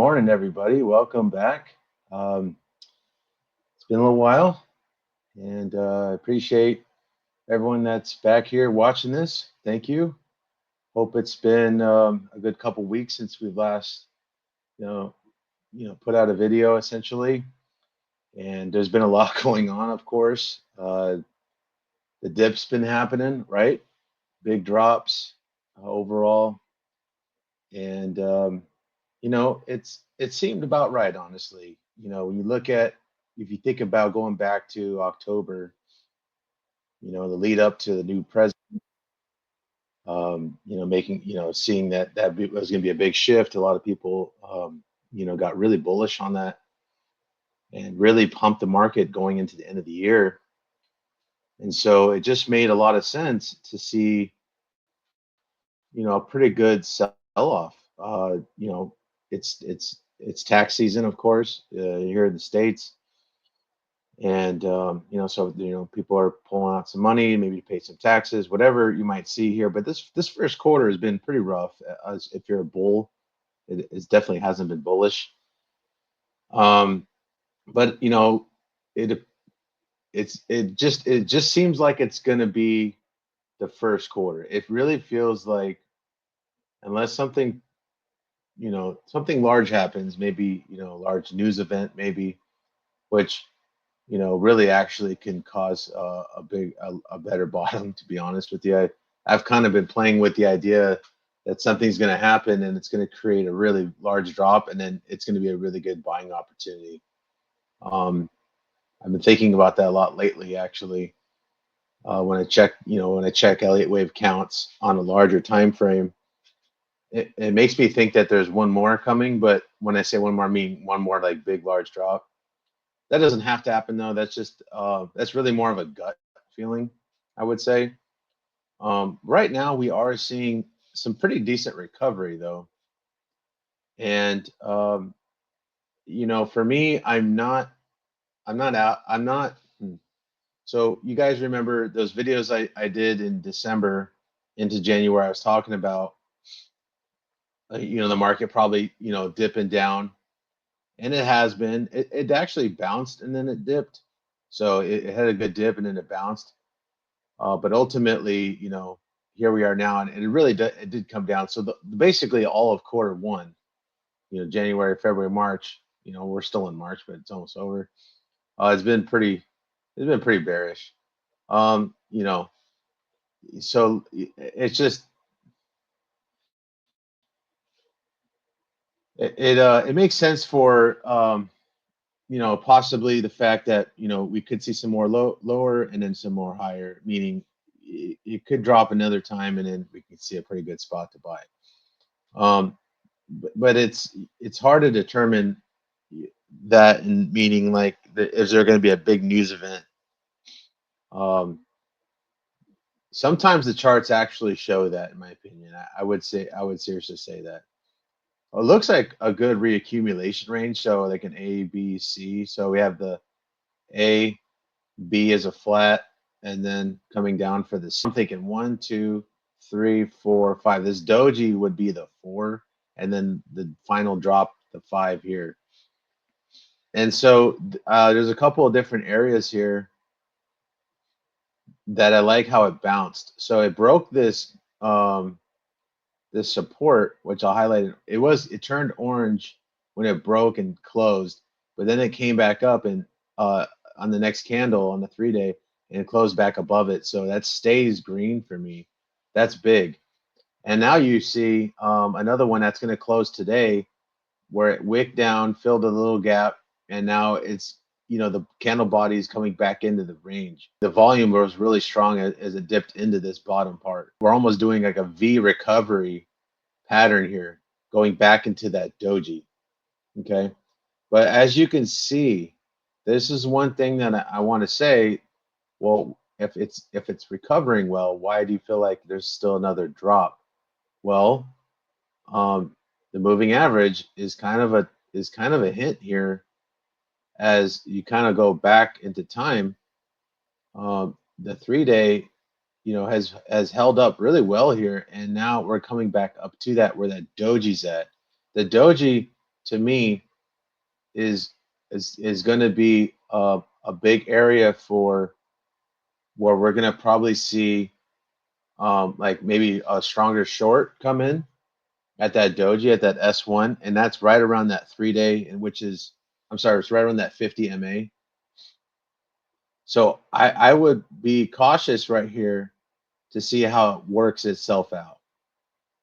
Morning, everybody. Welcome back. Um, it's been a little while, and I appreciate everyone that's back here watching this. Thank you. Hope it's been a good couple weeks since we've last, you know, put out a video essentially. And there's been a lot going on, of course. The dip's been happening, right? Big drops overall, and it seemed about right, honestly. When you look at if you think about going back to October, the lead up to the new president, making, seeing that was going to be a big shift. A lot of people, got really bullish on that and really pumped the market going into the end of the year. And so it just made a lot of sense to see, a pretty good sell off. It's tax season, of course, here in the States. And so people are pulling out some money, maybe to pay some taxes, whatever you might see here. But this first quarter has been pretty rough. As if you're a bull, it definitely hasn't been bullish. Um, but it it just seems like it's going to be the first quarter. It really feels like unless something large happens, maybe a large news event, maybe which really actually can cause a better bottom. To be honest with you, I've kind of been playing with the idea that something's going to happen and it's going to create a really large drop, and then it's going to be a really good buying opportunity. Um, I've been thinking about that a lot lately, actually. When I check Elliott wave counts on a larger time frame, it makes me think that there's one more coming. But when I say one more, I mean one more like big, large drop. That doesn't have to happen though. That's really more of a gut feeling, I would say. Right now, we are seeing some pretty decent recovery though, and for me, I'm not out. I'm not. So you guys remember those videos I did in December into January? I was talking about the market probably dipping down, and it has been. It actually bounced and then it dipped. So it had a good dip and then it bounced. But ultimately, here we are now, and it really it did come down. So basically, all of quarter one, January, February, March. We're still in March, but it's almost over. It's been pretty bearish. Um, you know, so it's just it makes sense for possibly the fact that we could see some more lower and then some more higher, meaning it could drop another time and then we can see a pretty good spot to buy. Um, but it's hard to determine that, and meaning like is there going to be a big news event? Um, Sometimes the charts actually show that, in my opinion. I would seriously say that. It looks like a good reaccumulation range, so like an A, B, C. So we have the A, B as a flat, and then coming down for this. I'm thinking one, two, three, four, five. This doji would be the four, and then the final drop, the five here. And so there's a couple of different areas here that I like how it bounced. So it broke this support, which I'll highlight. It turned orange when it broke and closed, but then it came back up and on the next candle on the 3 day and closed back above it. So that stays green for me. That's big. And now you see another one that's going to close today where it wicked down, filled a little gap, and now it's the candle body is coming back into the range. The volume was really strong as it dipped into this bottom part. We're almost doing like a V recovery pattern here, going back into that doji. Okay, but as you can see, this is one thing that I want to say. Well, if it's recovering well, why do you feel like there's still another drop? Well, um, the moving average is kind of a hint here as you kind of go back into time. The 3 day, has held up really well here, and now we're coming back up to that where that doji's at. The doji to me is is going to be a big area for where we're going to probably see like maybe a stronger short come in at that doji at that S1, and that's right around that 3 day, and which is I'm sorry, it's right around that 50 MA. So I would be cautious right here to see how it works itself out.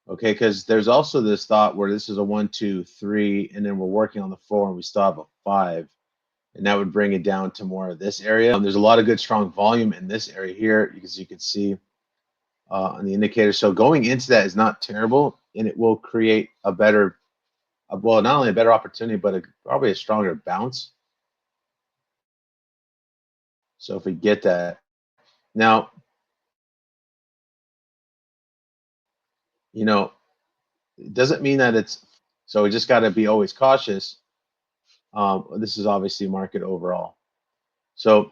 Okay, because there's also this thought where this is a 1, 2, 3, and then we're working on the 4, and we still have a 5, and that would bring it down to more of this area. There's a lot of good strong volume in this area here, because you can see on the indicator. So going into that is not terrible, and it will create a better, well, not only a better opportunity, but probably a stronger bounce. So if we get that now, you know, it doesn't mean that it's so we just got to be always cautious. This is obviously market overall. So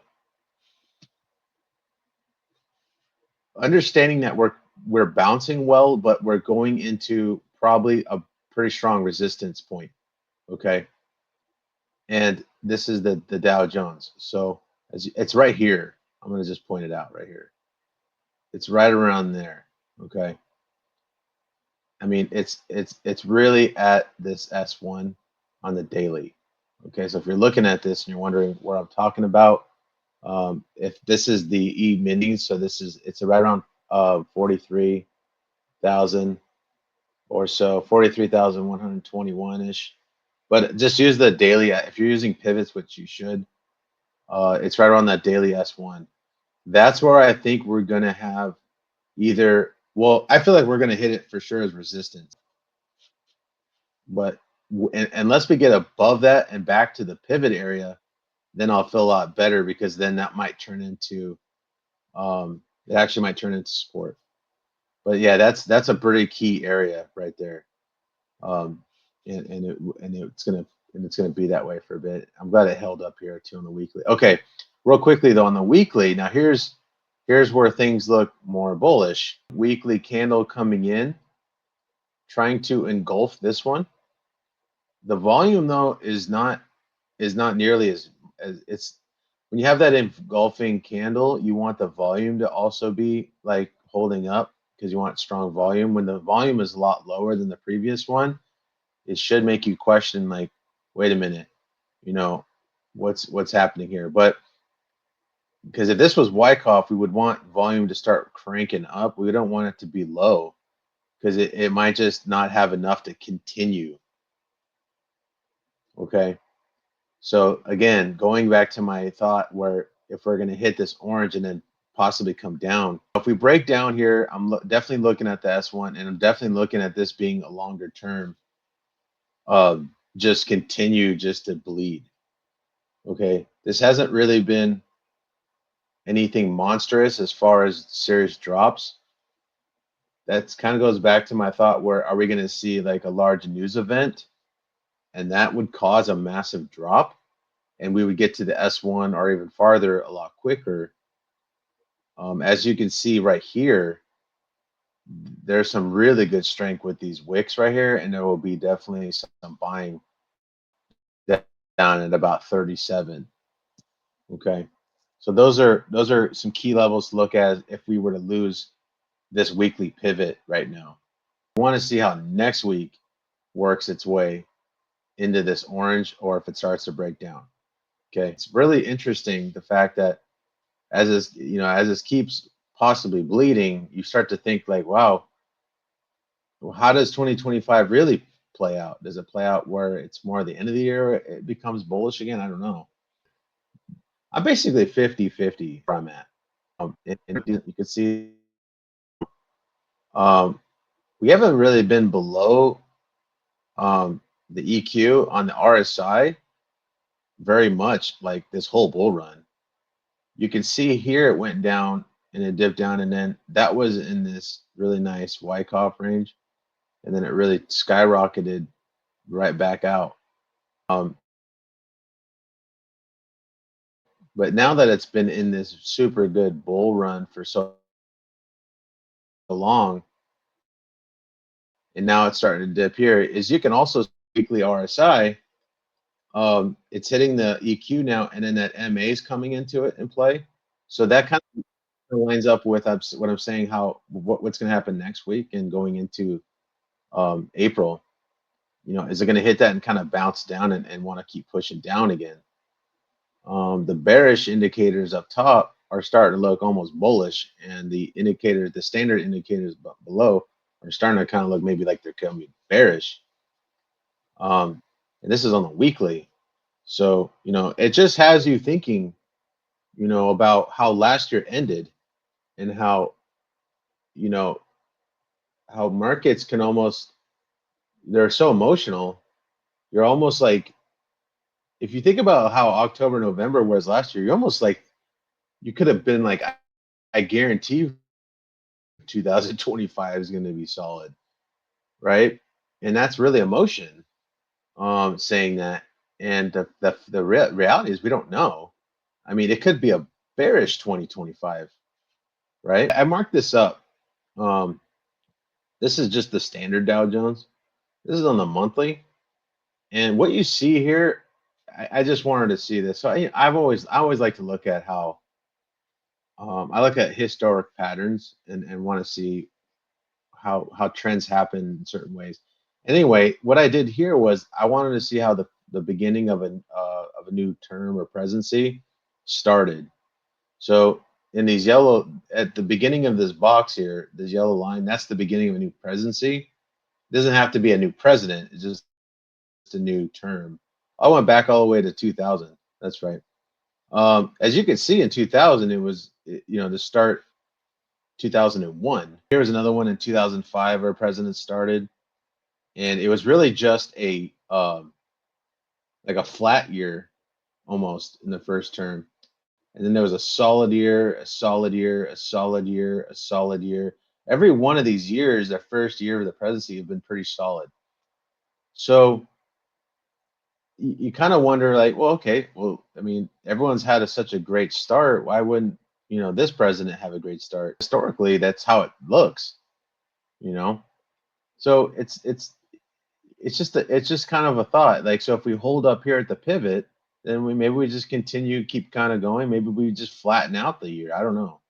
understanding that we're bouncing well, but we're going into probably a pretty strong resistance point. Okay, and this is the Dow Jones. So it's right here. I'm going to just point it out right here. It's right around there. Okay. I mean, it's really at this S1 on the daily. Okay, so if you're looking at this and you're wondering what I'm talking about, if this is the E mini, so it's right around 43,000 or so, 43,121 ish. But just use the daily. If you're using pivots, which you should, it's right around that daily S1. That's where I think we're gonna have either. Well, I feel like we're gonna hit it for sure as resistance, but unless we get above that and back to the pivot area, then I'll feel a lot better, because then that might turn into it actually might turn into support. But yeah, that's a pretty key area right there. Um, and it's gonna be that way for a bit. I'm glad it held up here too on the weekly. Okay, real quickly though on the weekly. Now here's where things look more bullish. Weekly candle coming in, trying to engulf this one. The volume though is not nearly as it's when you have that engulfing candle, you want the volume to also be like holding up, because you want strong volume. When the volume is a lot lower than the previous one, it should make you question like, wait a minute, you know, what's happening here? But because if this was Wyckoff, we would want volume to start cranking up. We don't want it to be low, because it might just not have enough to continue. Okay. So again, going back to my thought where if we're going to hit this orange and then possibly come down, if we break down here, I'm definitely looking at the S1, and I'm definitely looking at this being a longer term. Just continue just to bleed. Okay, this hasn't really been anything monstrous as far as serious drops. That kind of goes back to my thought where are we going to see like a large news event, and that would cause a massive drop, and we would get to the S1 or even farther a lot quicker. As you can see right here, there's some really good strength with these wicks right here, and there will be definitely some buying down at about 37. Okay, so those are some key levels to look at if we were to lose this weekly pivot right now. I want to see how next week works its way into this orange, or if it starts to break down. Okay, it's really interesting the fact that as this keeps possibly bleeding, you start to think like, wow, well, how does 2025 really play out? Does it play out where it's more the end of the year, it becomes bullish again? I don't know. I'm basically 50-50 where I'm at. And you can see um, we haven't really been below the EQ on the RSI very much like this whole bull run. You can see here it went down and it dipped down, and then that was in this really nice Wyckoff range, and then it really skyrocketed right back out. Um, but now that it's been in this super good bull run for so long, and now it's starting to dip here, is you can also weekly RSI, it's hitting the EQ now, and then that MA is coming into it in play. So that kind of lines up with what I'm saying, how what's going to happen next week and going into April. Is it going to hit that and kind of bounce down and want to keep pushing down again? The bearish indicators up top are starting to look almost bullish, and the standard indicators below are starting to kind of look maybe like they're coming bearish. And this is on the weekly. So, it just has you thinking, about how last year ended and you know, how markets can almost, they're so emotional. You're almost like, if you think about how October, November was last year, you're almost like, you could have been like, I guarantee 2025 is going to be solid, right? And that's really emotion, saying that. And the reality is we don't know. I mean, it could be a bearish 2025, right? I marked this up. Um, this is just the standard Dow Jones. This is on the monthly, and what you see here, I just wanted to see this. So I always like to look at how, I look at historic patterns and want to see how trends happen in certain ways. Anyway, what I did here was I wanted to see how the beginning of a new term or presidency started. So in these yellow, at the beginning of this box here, this yellow line, that's the beginning of a new presidency. It doesn't have to be a new president. It's just a new term. I went back all the way to 2000. That's right. As you can see in 2000, it was, to start 2001. Here was another one in 2005 where president started, and it was really just a like a flat year almost in the first term. And then there was a solid year, a solid year, a solid year, a solid year. Every one of these years, their first year of the presidency, have been pretty solid. So you kind of wonder, like, well, okay, well, I mean, everyone's had such a great start. Why wouldn't this president have a great start? Historically, that's how it looks. You know, so it's just kind of a thought. Like, so if we hold up here at the pivot, then maybe we just continue, keep kind of going. Maybe we just flatten out the year. I don't know.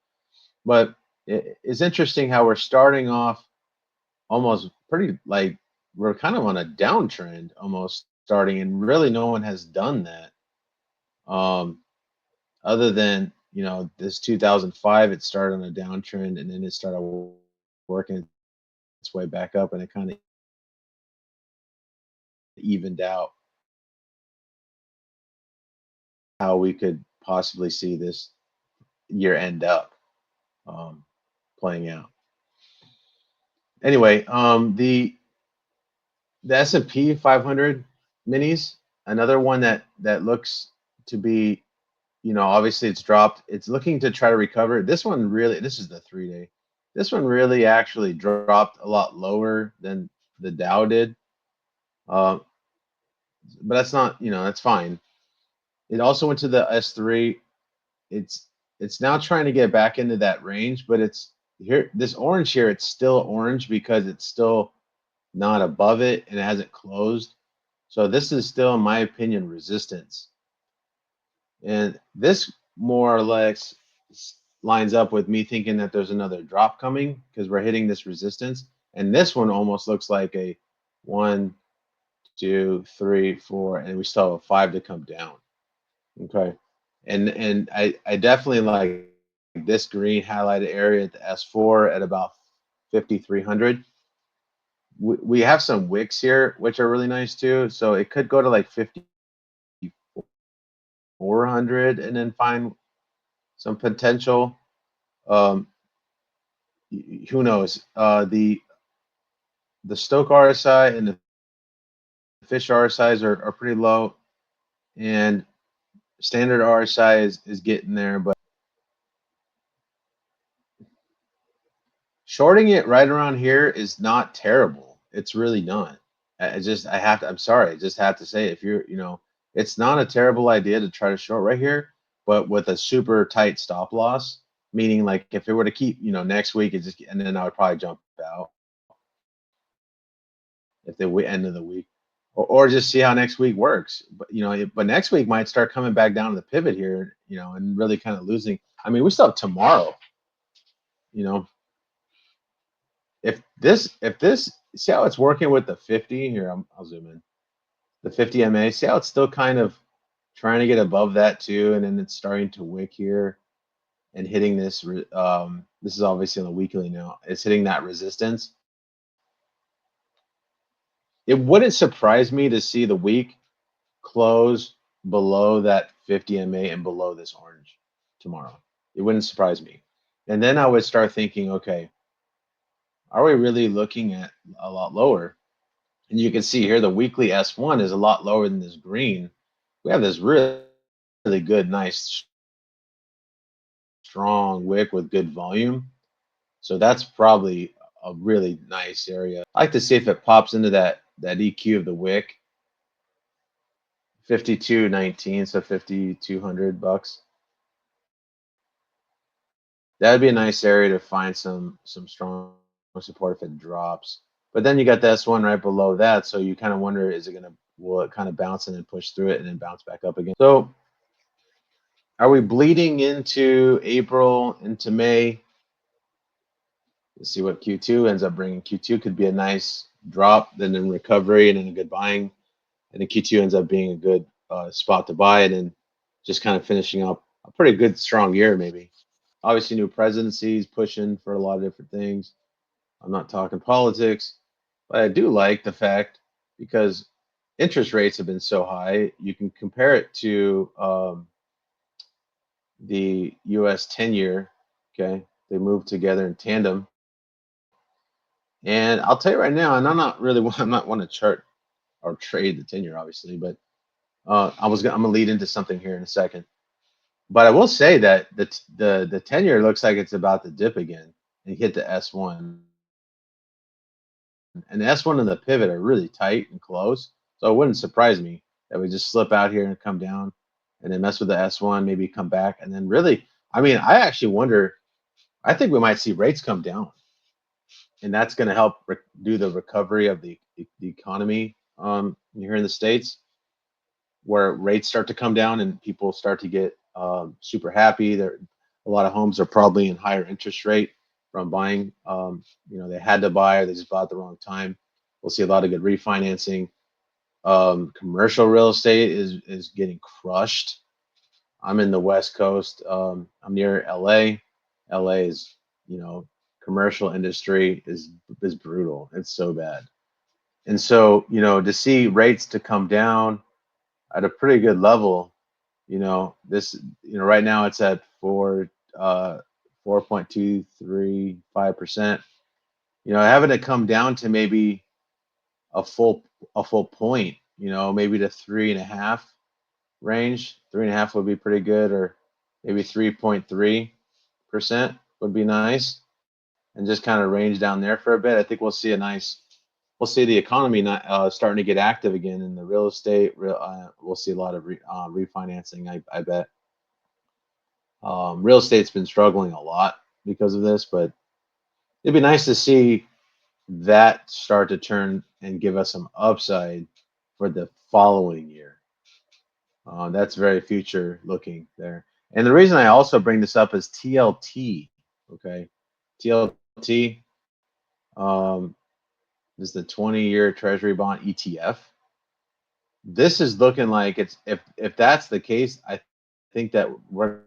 But it's interesting how we're starting off almost pretty, like, we're kind of on a downtrend almost starting, and really no one has done that. Um, Other than, this 2005, it started on a downtrend and then it started working its way back up, and it kind of evened out how we could possibly see this year end up, um, playing out. Anyway, the S&P 500 minis, another one that looks to be, obviously it's dropped. It's looking to try to recover. This is the 3 day. This one really actually dropped a lot lower than the Dow did. Uh, but that's not, that's fine. It also went to the S3. It's it's now trying to get back into that range, but it's here, this orange here, it's still orange because it's still not above it and it hasn't closed. So this is still, in my opinion, resistance. And this more or less lines up with me thinking that there's another drop coming because we're hitting this resistance. And this one almost looks like a 1, 2, 3, 4, and we still have a 5 to come down. Okay. And I definitely like this green highlighted area at the S4 at about 5,300. We have some wicks here, which are really nice too. So it could go to like 5,400 and then find some potential. Um, who knows? The Stoke RSI and the Fish RSIs are pretty low, and standard RSI is getting there, but shorting it right around here is not terrible. It's really not. I'm sorry, I just have to say, if it's not a terrible idea to try to short right here, but with a super tight stop loss, meaning like if it were to keep, next week, and then I would probably jump out if the end of the week. or just see how next week works. But but next week might start coming back down to the pivot here, and really kind of losing. I mean, we still have tomorrow. You know, if this see how it's working with the 50 here. I'll zoom in. The 50 MA. See how it's still kind of trying to get above that too, and then it's starting to wick here and hitting this. This is obviously on the weekly now. It's hitting that resistance. It wouldn't surprise me to see the week close below that 50 MA and below this orange tomorrow. It wouldn't surprise me. And then I would start thinking, okay, are we really looking at a lot lower? And you can see here the weekly S1 is a lot lower than this green. We have this really good, nice, strong wick with good volume. So that's probably a really nice area. I like to see if it pops into that EQ of the wick, 52.19, so 5,200 bucks. That would be a nice area to find some strong support if it drops. But then you got the S1 right below that, so you kind of wonder, will it kind of bounce and then push through it and then bounce back up again? So are we bleeding into April, into May? Let's see what Q2 ends up bringing. Q2 could be a nice drop, then in recovery, and then a good buying. And then Q2 ends up being a good spot to buy, and then just kind of finishing up a pretty good, strong year, maybe. Obviously, new presidencies pushing for a lot of different things. I'm not talking politics, but I do like the fact, because interest rates have been so high, you can compare it to the U.S. 10-year. Okay, they move together in tandem, and I'll tell you right now, and I'm not one to chart or trade the 10-year, obviously, but I'm gonna lead into something here in a second. But I will say that the 10-year looks like it's about to dip again and hit the S1. And the S1 and the pivot are really tight and close. So it wouldn't surprise me that we just slip out here and come down and then mess with the S1, maybe come back. And then really, I mean, I actually wonder, I think we might see rates come down. And that's going to help do the recovery of the economy here in the States, where rates start to come down and people start to get super happy. A lot of homes are probably in higher interest rate from buying. They had to buy or they just bought at the wrong time. We'll see a lot of good refinancing. Commercial real estate is getting crushed. I'm in the West Coast. I'm near LA. LA is, commercial industry is brutal. It's so bad. And so, to see rates to come down at a pretty good level, this, right now it's at 4.235%. Having it come down to maybe a full a full point, maybe to 3.5 range. 3.5 would be pretty good, or maybe 3.3% would be nice, and just kind of range down there for a bit. I think we'll see the economy not starting to get active again in the real estate. We'll see a lot of refinancing. I bet. Real estate's been struggling a lot because of this, but it'd be nice to see that start to turn and give us some upside for the following year. That's very future looking there. And the reason I also bring this up is TLT. Okay, TLT um, is the 20-year Treasury bond ETF. This is looking like it's if that's the case, I think that we're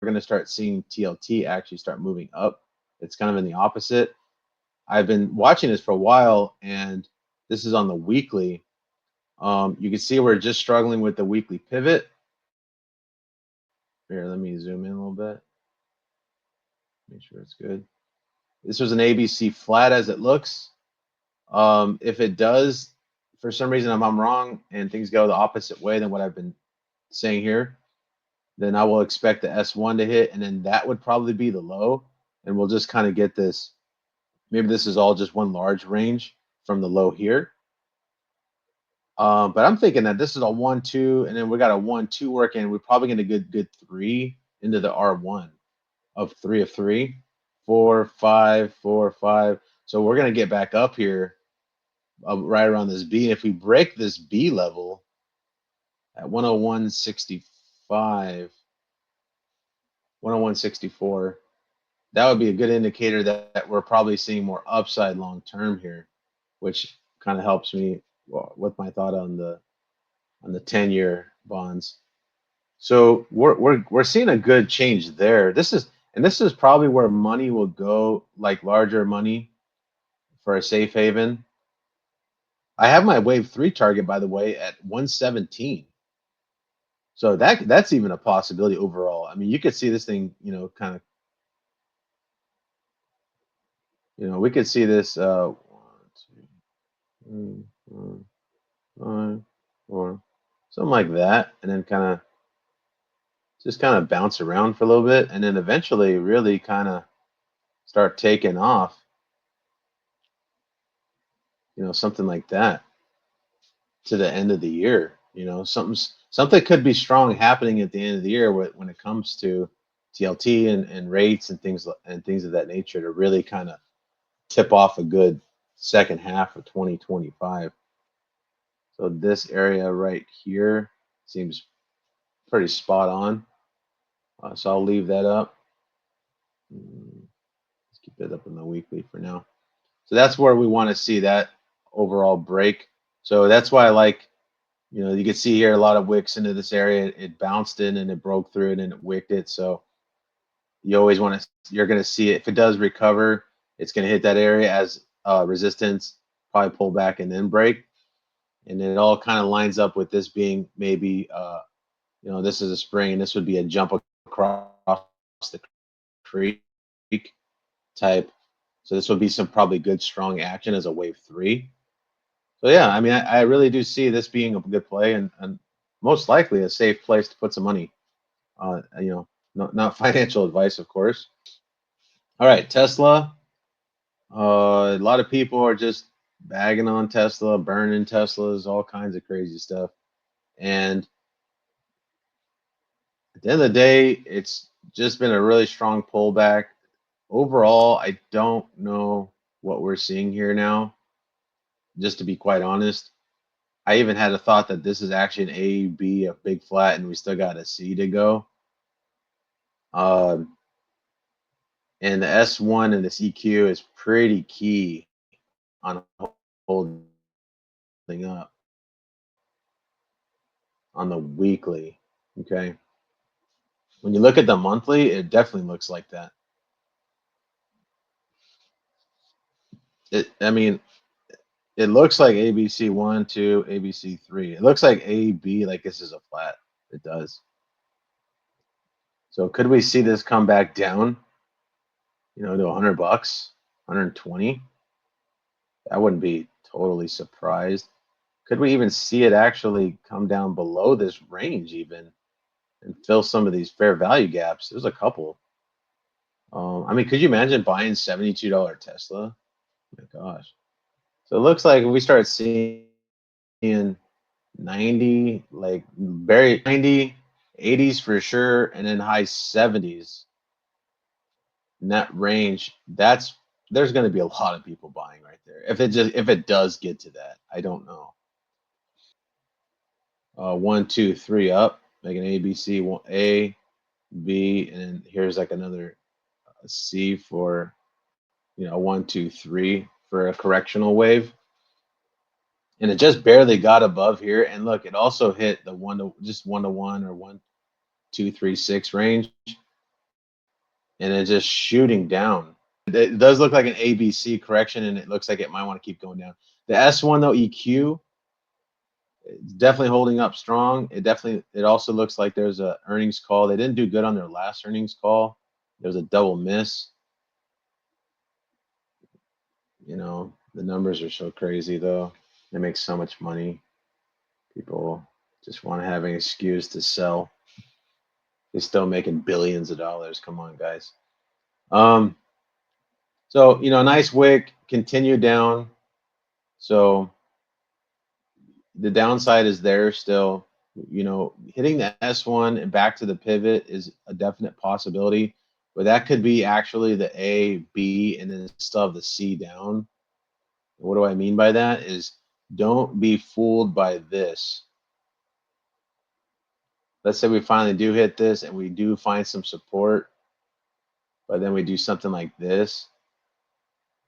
going to start seeing TLT actually start moving up. It's kind of in the opposite. I've been watching this for a while, and this is on the weekly. You can see we're just struggling with the weekly pivot. Here, let me zoom in a little bit. Make sure it's good. This was an ABC flat as it looks. If it does, for some reason, I'm wrong and things go the opposite way than what I've been saying here, then I will expect the S1 to hit, and then that would probably be the low. And we'll just kind of get this. Maybe this is all just one large range from the low here. But I'm thinking that this is a 1-2, and then we got a 1-2 working. We're probably going to get good 3 into the R1 of 3 of 3, 4, 5, 4, 5. So we're going to get back up here right around this B. And if we break this B level at 101.65, 101.64, that would be a good indicator that we're probably seeing more upside long term here, which kind of helps me with my thought on the 10-year bonds. So we're seeing a good change there. This is probably where money will go, like larger money for a safe haven. I have my wave 3 target, by the way, at 117. So that's even a possibility overall. I mean, you could see this thing, kind of, we could see this 1, 2, 3, 4, 5, 4, something like that, and then kind of bounce around for a little bit, and then eventually really kind of start taking off, something like that to the end of the year. Something could be strong happening at the end of the year when it comes to TLT and rates and things of that nature to really kind of tip off a good second half of 2025. So this area right here seems pretty spot on. So I'll leave that up. Let's keep it up in the weekly for now. So that's where we want to see that overall break. So that's why I like, you can see here a lot of wicks into this area. It bounced in and it broke through it and it wicked it. So you're going to see it. If it does recover, it's going to hit that area as resistance, probably pull back and then break. And then it all kind of lines up with this being maybe, this is a spring and this would be a jump across the creek type. So this would be some probably good strong action as a wave 3. So yeah, I mean, I really do see this being a good play and most likely a safe place to put some money. Not financial advice, of course. All right, Tesla. A lot of people are just bagging on Tesla, burning Teslas, all kinds of crazy stuff. And at the end of the day, it's just been a really strong pullback. Overall, I don't know what we're seeing here now, just to be quite honest. I even had a thought that this is actually an A, B, a big flat, and we still got a C to go. And the S1 and this EQ is pretty key on holding up on the weekly. Okay. When you look at the monthly, it definitely looks like that. I mean, it looks like ABC 1, 2, ABC 3. It looks like AB, like this is a flat. It does. So could we see this come back down, to $100, 120? I wouldn't be totally surprised. Could we even see it actually come down below this range even and fill some of these fair value gaps? There's a couple. I mean, could you imagine buying $72 Tesla? Oh my gosh. So it looks like we start seeing 90, like very 90, 80s for sure, and then high 70s in that range. There's going to be a lot of people buying right there. If it does get to that, I don't know. 1, 2, 3 up, like an ABC, one A, B, and then here's like another C for 1, 2, 3 for a correctional wave. And it just barely got above here. And look, it also hit the 1 to 1 or 1, 2, 3, 6 range, and it's just shooting down. It does look like an ABC correction, and it looks like it might want to keep going down. The S1 though, EQ, it's definitely holding up strong. It also looks like there's a earnings call. They didn't do good on their last earnings call. There was a double miss. The numbers are so crazy though. They make so much money. People just want to have an excuse to sell. They're still making billions of dollars. Come on, guys. So a nice wick, continue down. So the downside is there still. Hitting the S1 and back to the pivot is a definite possibility, but that could be actually the A, B, and then still have the C down. What do I mean by that? Is don't be fooled by this. Let's say we finally do hit this and we do find some support, but then we do something like this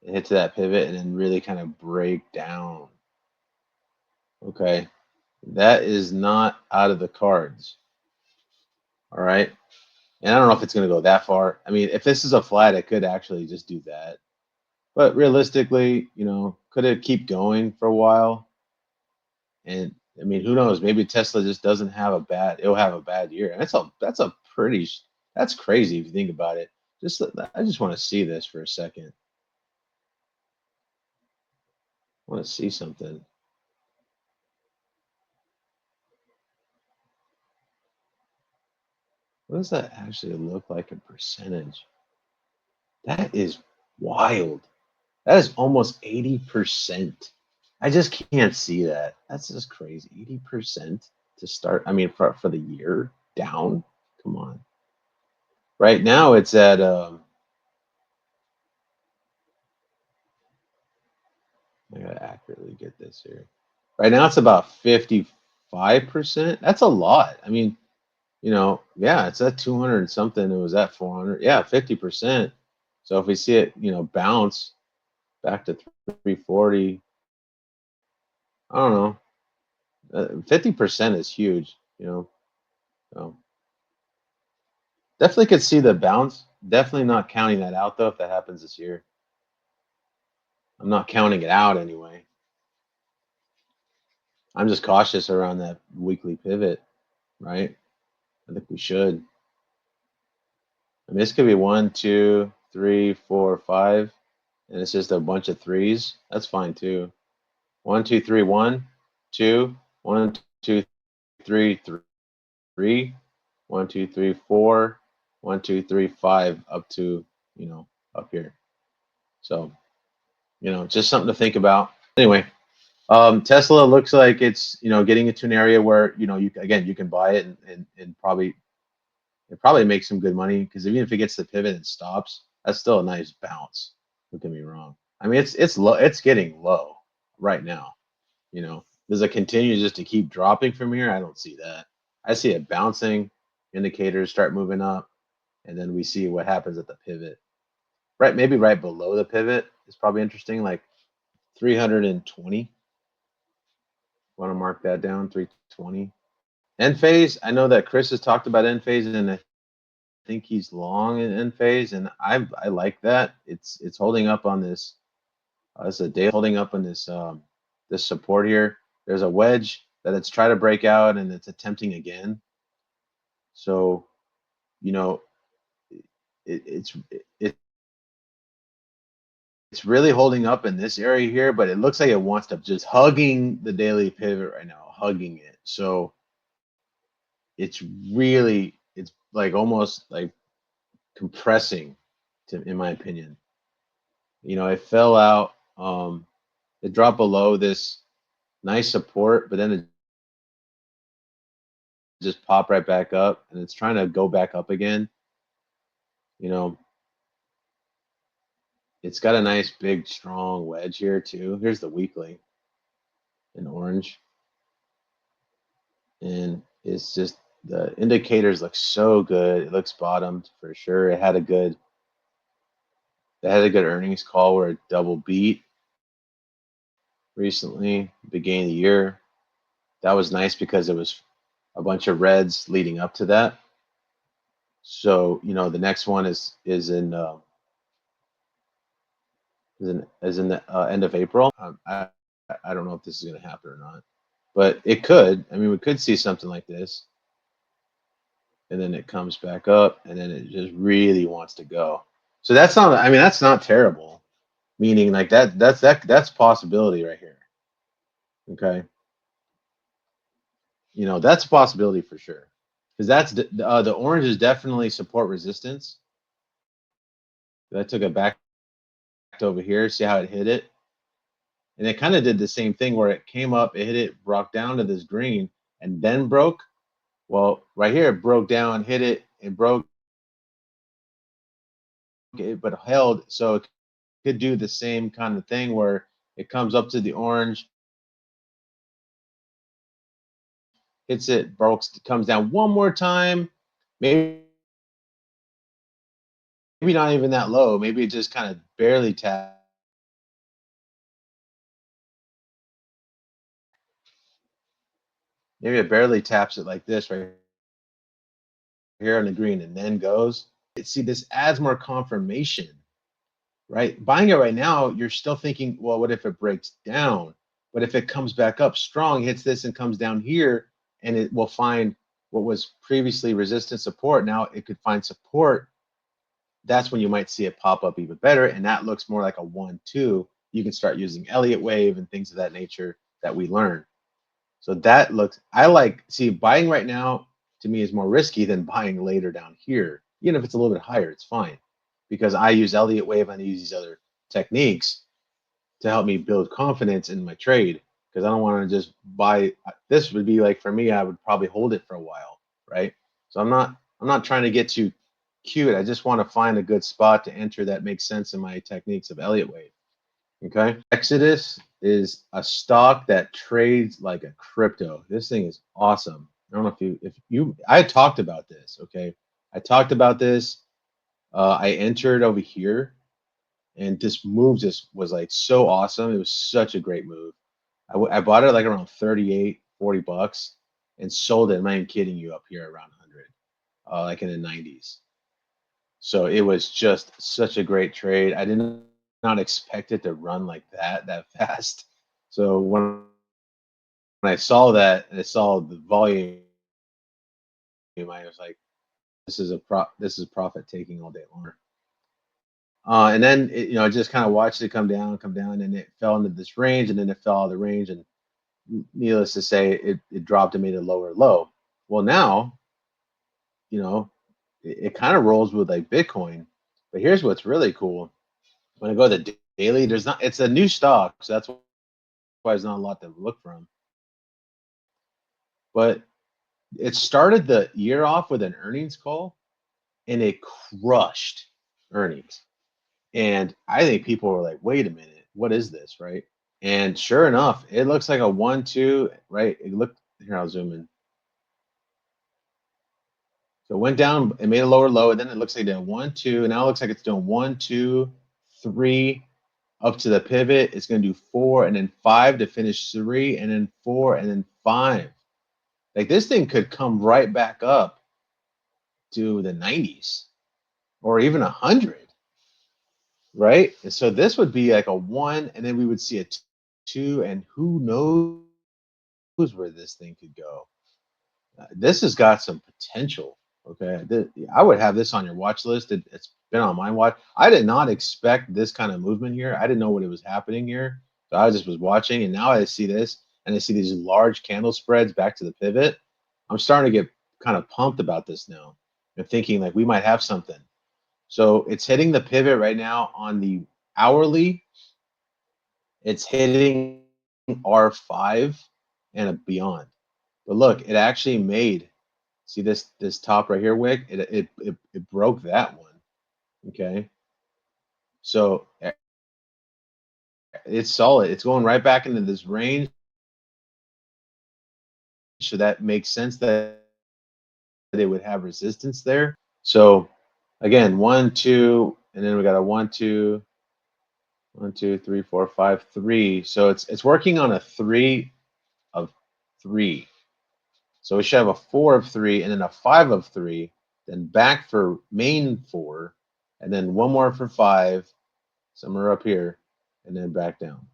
and hit to that pivot and then really kind of break down. Okay. That is not out of the cards. All right. And I don't know if it's going to go that far. I mean, if this is a flat, it could actually just do that. But realistically, could it keep going for a while? And I mean, who knows? Maybe Tesla just doesn't have a bad. It'll have a bad year, and that's a pretty. That's crazy if you think about it. I just want to see this for a second. I want to see something. What does that actually look like in percentage? That is wild. That is almost 80%. I just can't see that. That's just crazy. 80% to start. I mean, for the year down. Come on. Right now it's at I gotta accurately get this here. Right now it's about 55%. That's a lot. I mean, yeah, it's at 200 and something. It was at 400. Yeah, 50%. So if we see it, bounce back to 340, I don't know. 50% is huge. So definitely could see the bounce. Definitely not counting that out though if that happens this year. I'm not counting it out anyway. I'm just cautious around that weekly pivot, right? I think we should. I mean, this could be 1, 2, 3, 4, 5, and it's just a bunch of threes. That's fine too. 1, 2, 3, 1, 2, 1, 2, 3, 3, 1, 2, 3, 4, 1, 2, 3, 5, up to up here. So just something to think about. Anyway, Tesla looks like it's getting into an area where you can buy it and probably make some good money because even if it gets the pivot and stops, that's still a nice bounce. Don't get me wrong. I mean, it's low. It's getting low right now. Does it continue just to keep dropping from here? I don't see that. I see it bouncing. Indicators start moving up, and then we see what happens at the pivot. Right, maybe right below the pivot is probably interesting, like 320. Want to mark that down? 320. End phase. I know that Chris has talked about end phase, and I think he's long in end phase, and I like that. It's holding up on this. It's a day holding up on this support here. There's a wedge that it's trying to break out, and it's attempting again. So you know it, it's it, it's really holding up in this area here, but it looks like it wants to just hugging the daily pivot right now, hugging it. So it's like almost like compressing in my opinion. It fell out. It dropped below this nice support, but then it just popped right back up, and it's trying to go back up again. You know, it's got a nice big strong wedge here too. Here's the weekly in orange, and it's just the indicators look so good. It looks bottomed for sure. It had a good earnings call where it double beat recently, beginning of the year. That was nice because it was a bunch of reds leading up to that. So the next one is in the end of April. I don't know if this is going to happen or not, but it could. I mean, we could see something like this, and then it comes back up, and then it just really wants to go. So that's not. I mean, that's not terrible. Meaning like that's possibility right here. Okay, that's a possibility for sure. Because that's the orange is definitely support resistance. That took it back over here. See how it hit it, and it kind of did the same thing where it came up, it hit it, broke down to this green, and then broke. Well, right here it broke down, hit it, and broke it, but held. So it could do the same kind of thing where It comes up to the orange, hits it, Brooks comes down one more time. Maybe not even that low. Maybe it just kind of barely taps. Maybe it barely taps it like this right here on the green and then goes. See, this adds more confirmation, right? Buying it right now, you're still thinking, well, what if it breaks down? But if it comes back up strong, hits this and comes down here, and it will find what was previously resistance support. Now it could find support. That's when you might see it pop up even better. And that looks more like a 1-2. You can start using Elliott wave and things of that nature that we learned. So that looks, I like, see, buying right now to me is more risky than buying later down here. Even if it's a little bit higher, it's fine because I use Elliott wave and I use these other techniques to help me build confidence in my trade because I don't want to just buy. This would be like for me, I would probably hold it for a while, right? So I'm not trying to get too cute. I just want to find a good spot to enter that makes sense in my techniques of Elliott wave. Okay. Exodus is a stock that trades like a crypto. This thing is awesome. I don't know if you I talked about this. Okay. I talked about this. I entered over here and this move just was like so awesome. It was such a great move. I bought it like around 38, 40 bucks and sold it. I'm not even kidding you up here around 100, like in the 90s. So it was just such a great trade. I did not expect it to run like that fast. So when I saw that and I saw the volume, I was like, this is profit taking all day long. And then I just kind of watched it come down, and it fell into this range, and then it fell out of the range, and needless to say, it dropped and made a lower low. Well, now you know it kind of rolls with like Bitcoin, but here's what's really cool. When I go to the daily, there's not. It's a new stock, so that's why there's not a lot to look from. But it started the year off with an earnings call, and it crushed earnings. And I think people were like, "Wait a minute, what is this?" Right? And sure enough, it looks like a 1-2. Right? It looked here. I'll zoom in. So it went down. It made a lower low, and then it looks like it did 1-2. And now it looks like it's doing 1-2-3 up to the pivot. It's going to do 4 and then 5 to finish 3 and then 4 and then 5. Like this thing could come right back up to the 90s or even 100, right? And so this would be like a 1, and then we would see a 2, and who knows where this thing could go. This has got some potential. Okay, I would have this on your watch list. It's been on my watch. I did not expect this kind of movement here. I didn't know what it was happening here, so I just was watching, and now I see this, and I see these large candle spreads back to the pivot. I'm starting to get kind of pumped about this now. I'm thinking like we might have something. So it's hitting the pivot right now on the hourly. It's hitting R5 and beyond. But look, it actually made. See this top right here, wick? It broke that one. Okay, so it's solid. It's going right back into this range, so that makes sense that they would have resistance there. So again, 1-2, and then we got a 1-2, 1-2-3, 4-5, 3. So it's working on a 3 of 3. So we should have a 4 of 3 and then a 5 of 3, then back for main 4, and then one more for 5, somewhere up here, and then back down.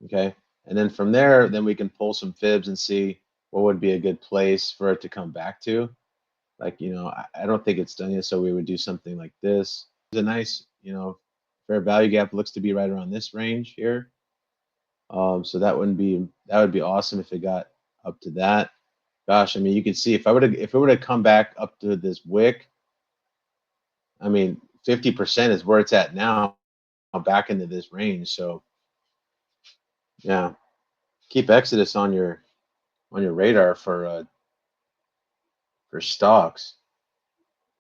Okay. And then from there, then we can pull some fibs and see what would be a good place for it to come back to. Like, I don't think it's done yet. So we would do something like this. It's a nice, fair value gap looks to be right around this range here. So that would be awesome if it got up to that. Gosh, I mean, you can see if it were to come back up to this wick, I mean, 50% is where it's at now, back into this range. So yeah, keep Exodus on your radar for stocks.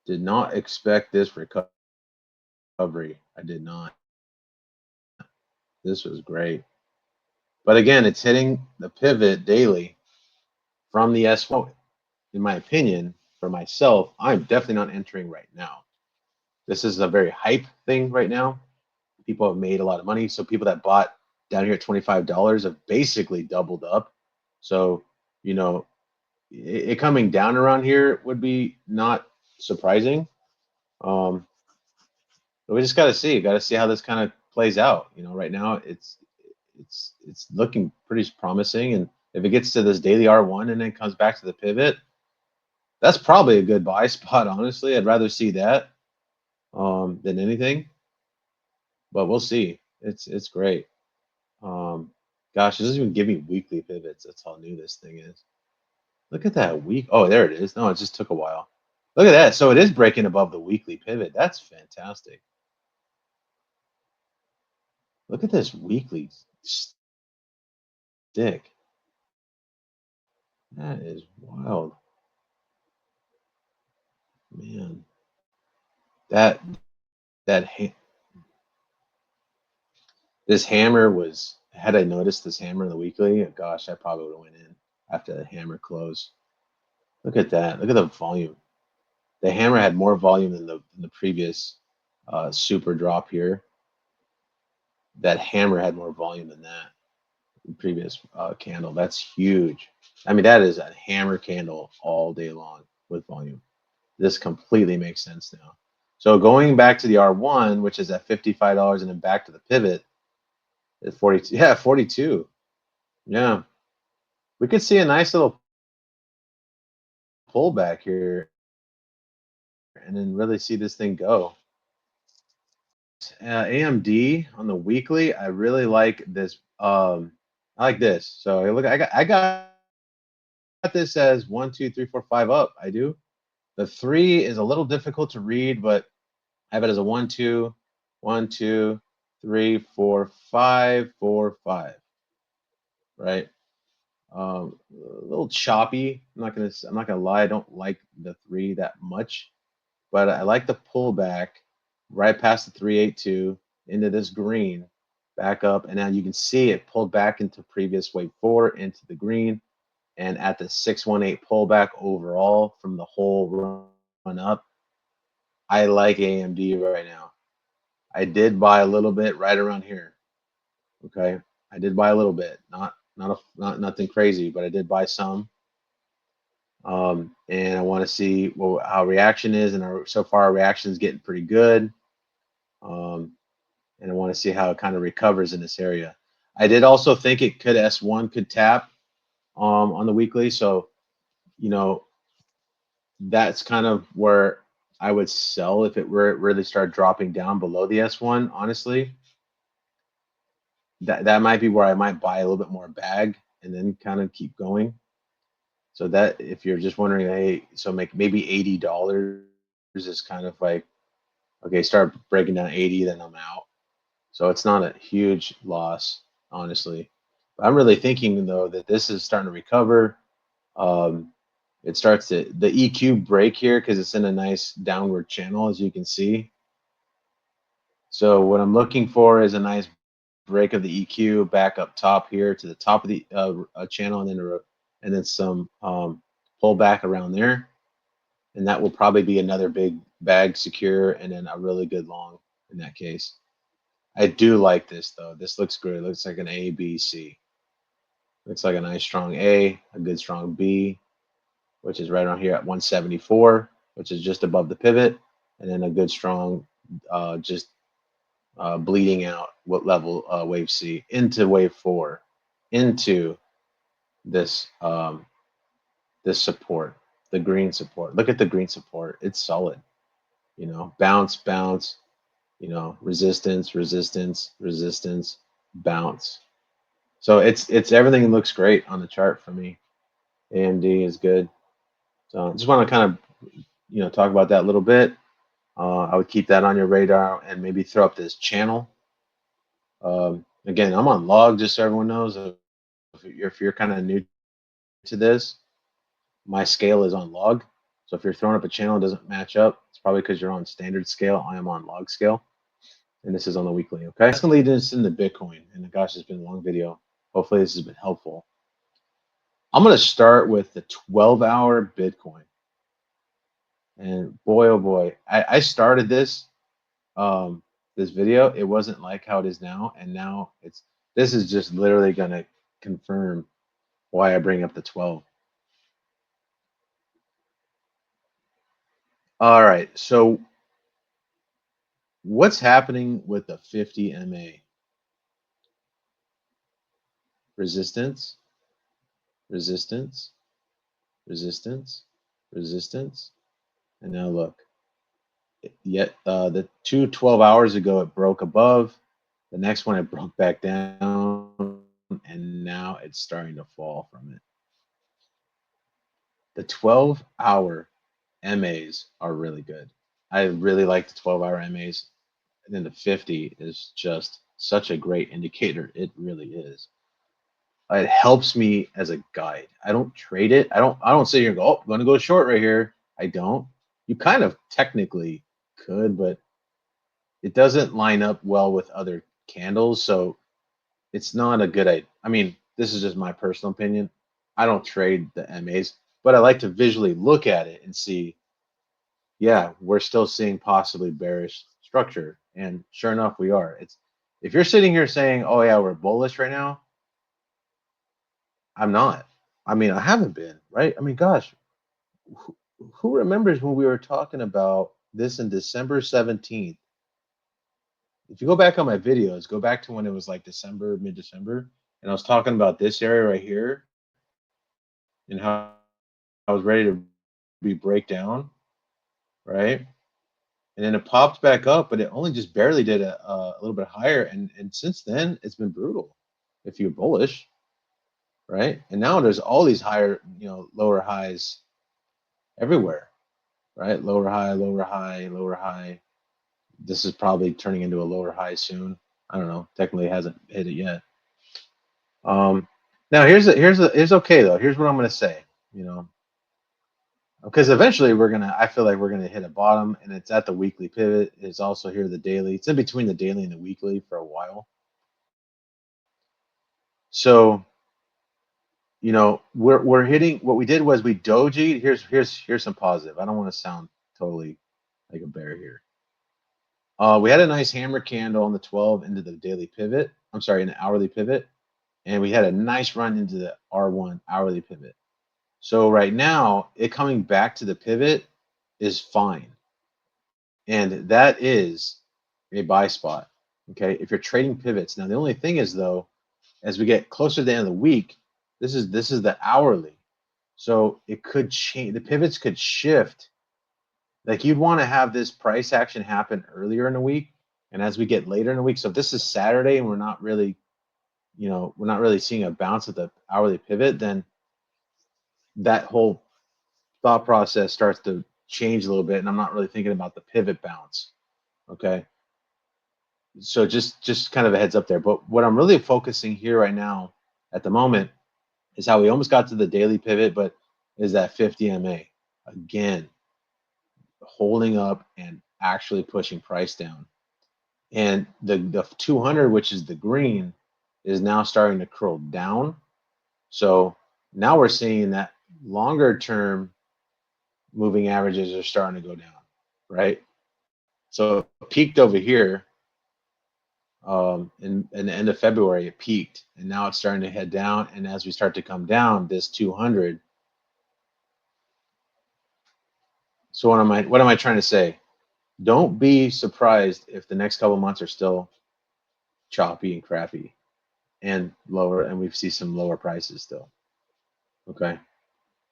Did not expect this recovery. I did not. This was great. But again, it's hitting the pivot daily from the S1. In my opinion, for myself, I'm definitely not entering right now. This is a very hype thing right now. People have made a lot of money. So people that bought down here at $25 have basically doubled up. So, you know, it coming down around here would be not surprising. Um, but we just got to see. Got to see how this kind of plays out. Right now it's looking pretty promising, and if it gets to this daily R1 and then comes back to the pivot, that's probably a good buy spot. Honestly, I'd rather see that than anything. But we'll see. It's great. Um, Gosh, it doesn't even give me weekly pivots. That's how new this thing is. Look at that week. Oh, there it is. No, it just took a while. Look at that. So it is breaking above the weekly pivot. That's fantastic. Look at this weekly stick. That is wild, man. That that this hammer was. Had I noticed this hammer in the weekly, gosh, I probably would have went in after the hammer closed. Look at that. Look at the volume. The hammer had more volume than the previous super drop here. That hammer had more volume than that previous candle. That's huge. I mean, that is a hammer candle all day long with volume. This completely makes sense now. So going back to the R1, which is at $55, and then back to the pivot at 42. Yeah, 42. Yeah, we could see a nice little pullback here, and then really see this thing go. AMD on the weekly, I really like this. I like this. So look, I got this as 1, 2, 3, 4, 5 up. I do. The 3 is a little difficult to read, but I have it as a 1, 2, 1, 2, 3, 4, 5, 4, 5. Right. A little choppy. I'm not gonna lie. I don't like the 3 that much, but I like the pullback right past the 382 into this green, back up, and now you can see it pulled back into previous wave 4 into the green, and at the 618 pullback overall from the whole run up. I like AMD right now. I did buy a little bit right around here. Okay, I did buy a little bit, not nothing crazy, but I did buy some. And I want to see how reaction is, and so far our reaction is getting pretty good. Um, and I want to see how it kind of recovers in this area. I did also think it could S1 could tap on the weekly, so you know that's kind of where I would sell if it were really start dropping down below the S1. Honestly, that might be where I might buy a little bit more bag and then kind of keep going. So that if you're just wondering, hey, so make maybe $80 is kind of like, okay, start breaking down 80, then I'm out. So it's not a huge loss, honestly. But I'm really thinking though that this is starting to recover. Um, it starts to the EQ break here because it's in a nice downward channel, as you can see. So what I'm looking for is a nice break of the EQ back up top here to the top of the channel, and then some pullback around there, and that will probably be another big bag secure, and then a really good long in that case. I do like this though. This looks good. It looks like an A, B, C. Looks like a nice strong A, a good strong B, which is right around here at 174, which is just above the pivot, and then a good strong, just bleeding out what level wave C into wave 4, into this this support, the green support. Look at the green support. It's solid. Bounce, bounce. Resistance, resistance, resistance, bounce. So it's everything looks great on the chart for me. AMD is good. So I just want to kind of talk about that a little bit. I would keep that on your radar and maybe throw up this channel. Again, I'm on log, just so everyone knows. If you're kind of new to this, my scale is on log. So if you're throwing up a channel that doesn't match up, it's probably because you're on standard scale. I am on log scale, and this is on the weekly. Okay, that's gonna lead us into Bitcoin. And gosh, it's been a long video. Hopefully this has been helpful. I'm going to start with the 12-hour Bitcoin. And boy, oh boy, I started this video. It wasn't like how it is now. And now this is just literally going to confirm why I bring up the 12. All right. So what's happening with the 50 MA? Resistance, resistance, resistance, resistance. And now look, yet the 12 hours ago, it broke above. The next one, it broke back down. And now it's starting to fall from it. The 12-hour MAs are really good. I really like the 12-hour MAs. And then the 50 is just such a great indicator. It really is. It helps me as a guide. I don't trade it. I don't sit here and go, oh, I'm gonna go short right here. I don't. You kind of technically could, but it doesn't line up well with other candles, so it's not a good idea. I mean, this is just my personal opinion. I don't trade the MAs, but I like to visually look at it and see, yeah, we're still seeing possibly bearish structure. And sure enough, we are. It's if you're sitting here saying, oh yeah, we're bullish right now, I'm not. I mean, I haven't been, right? I mean, gosh, who, who remembers when we were talking about this in December 17th? If you go back on my videos, go back to when it was like December, mid-December, and I was talking about this area right here and how I was ready to be break down, right? And then it popped back up, but it only just barely did a little bit higher. And since then, it's been brutal if you're bullish, right? And now there's all these higher, lower highs everywhere, right? Lower high, lower high, lower high. This is probably turning into a lower high soon. I don't know. Technically, it hasn't hit it yet. Now here's okay though. Here's what I'm gonna say. You know, because eventually I feel like we're gonna hit a bottom, and it's at the weekly pivot. It's also here the daily. It's in between the daily and the weekly for a while. So we're hitting. What we did was we doji. Here's some positive. I don't want to sound totally like a bear here. We had a nice hammer candle on the 12 into the daily pivot. I'm sorry, in the hourly pivot, and we had a nice run into the R1 hourly pivot. So right now, it coming back to the pivot is fine. And that is a buy spot. Okay. If you're trading pivots. Now the only thing is though, as we get closer to the end of the week, this is the hourly. So it could change, the pivots could shift. Like you'd want to have this price action happen earlier in the week. And as we get later in the week, so if this is Saturday and we're not really seeing a bounce at the hourly pivot, then that whole thought process starts to change a little bit, and I'm not really thinking about the pivot bounce. Okay, so just kind of a heads up there. But what I'm really focusing here right now at the moment is how we almost got to the daily pivot, but is that 50 MA again holding up and actually pushing price down, and the 200, which is the green, is now starting to curl down. So now we're seeing that longer term moving averages are starting to go down, right? So it peaked over here in the end of February. It peaked, and now it's starting to head down. And as we start to come down, this 200. So what am I trying to say? Don't be surprised if the next couple months are still choppy and crappy and lower, and we see some lower prices still. Okay,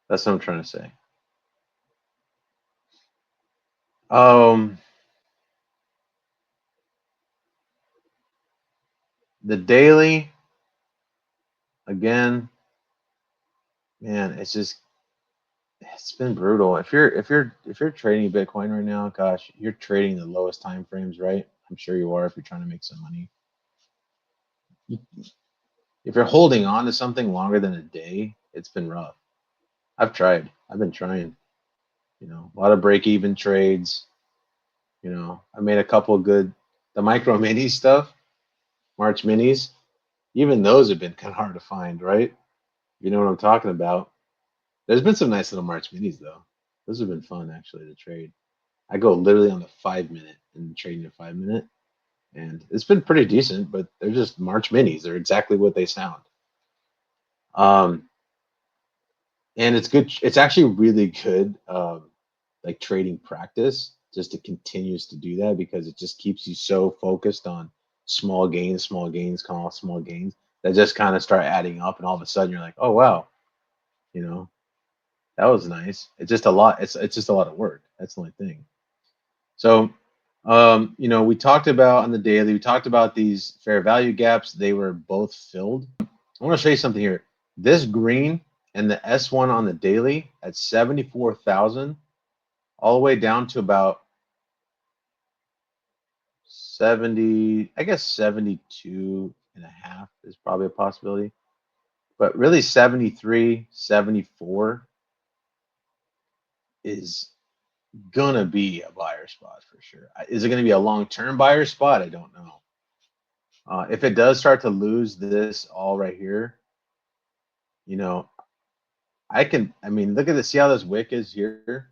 that's what I'm trying to say. Um, the daily, again, man, it's been brutal. If you're trading Bitcoin right now, gosh, you're trading the lowest time frames, right? I'm sure you are if you're trying to make some money. If you're holding on to something longer than a day, it's been rough. I've tried. I've been trying. A lot of break-even trades. I made a couple of good the micro mini stuff, March minis. Even those have been kind of hard to find, right? You know what I'm talking about. There's been some nice little March minis though. Those have been fun actually to trade. I go literally on the 5 minute and trading a 5 minute, and it's been pretty decent. But they're just March minis. They're exactly what they sound. Um, and it's good. It's actually really good, like trading practice, just to continues to do that because it just keeps you so focused on small gains, call small gains that just kind of start adding up, and all of a sudden you're like, oh wow, you know, that was nice. It's just a lot. It's just a lot of work. That's the only thing. So, we talked about on the daily. We talked about these fair value gaps. They were both filled. I want to show you something here. This green and the S1 on the daily at 74,000, all the way down to about 70, I guess 72 and a half is probably a possibility. But really 73, 74 is gonna be a buyer spot for sure. Is it gonna be a long-term buyer spot? I don't know. If it does start to lose this all right here, you know, I mean, look at this. See how this wick is here?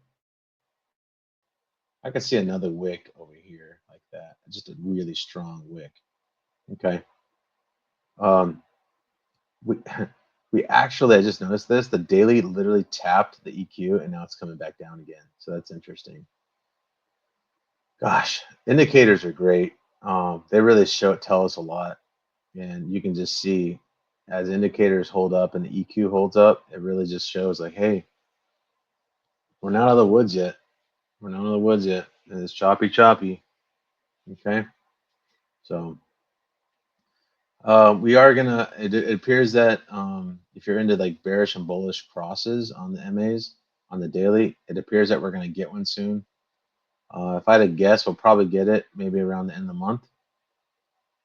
I can see another wick over here like that. Just a really strong wick. Okay. Um, we we actually, I just noticed this. The daily literally tapped the EQ and now it's coming back down again. So that's interesting. Gosh, indicators are great. They really tell us a lot, and you can just see as indicators hold up and the EQ holds up, it really just shows like, hey, we're not out of the woods yet. We're not out of the woods yet. And it's choppy, choppy. Okay, so we are gonna. It appears that if you're into like bearish and bullish crosses on the MAs on the daily, it appears that we're gonna get one soon. If I had to guess, we'll probably get it maybe around the end of the month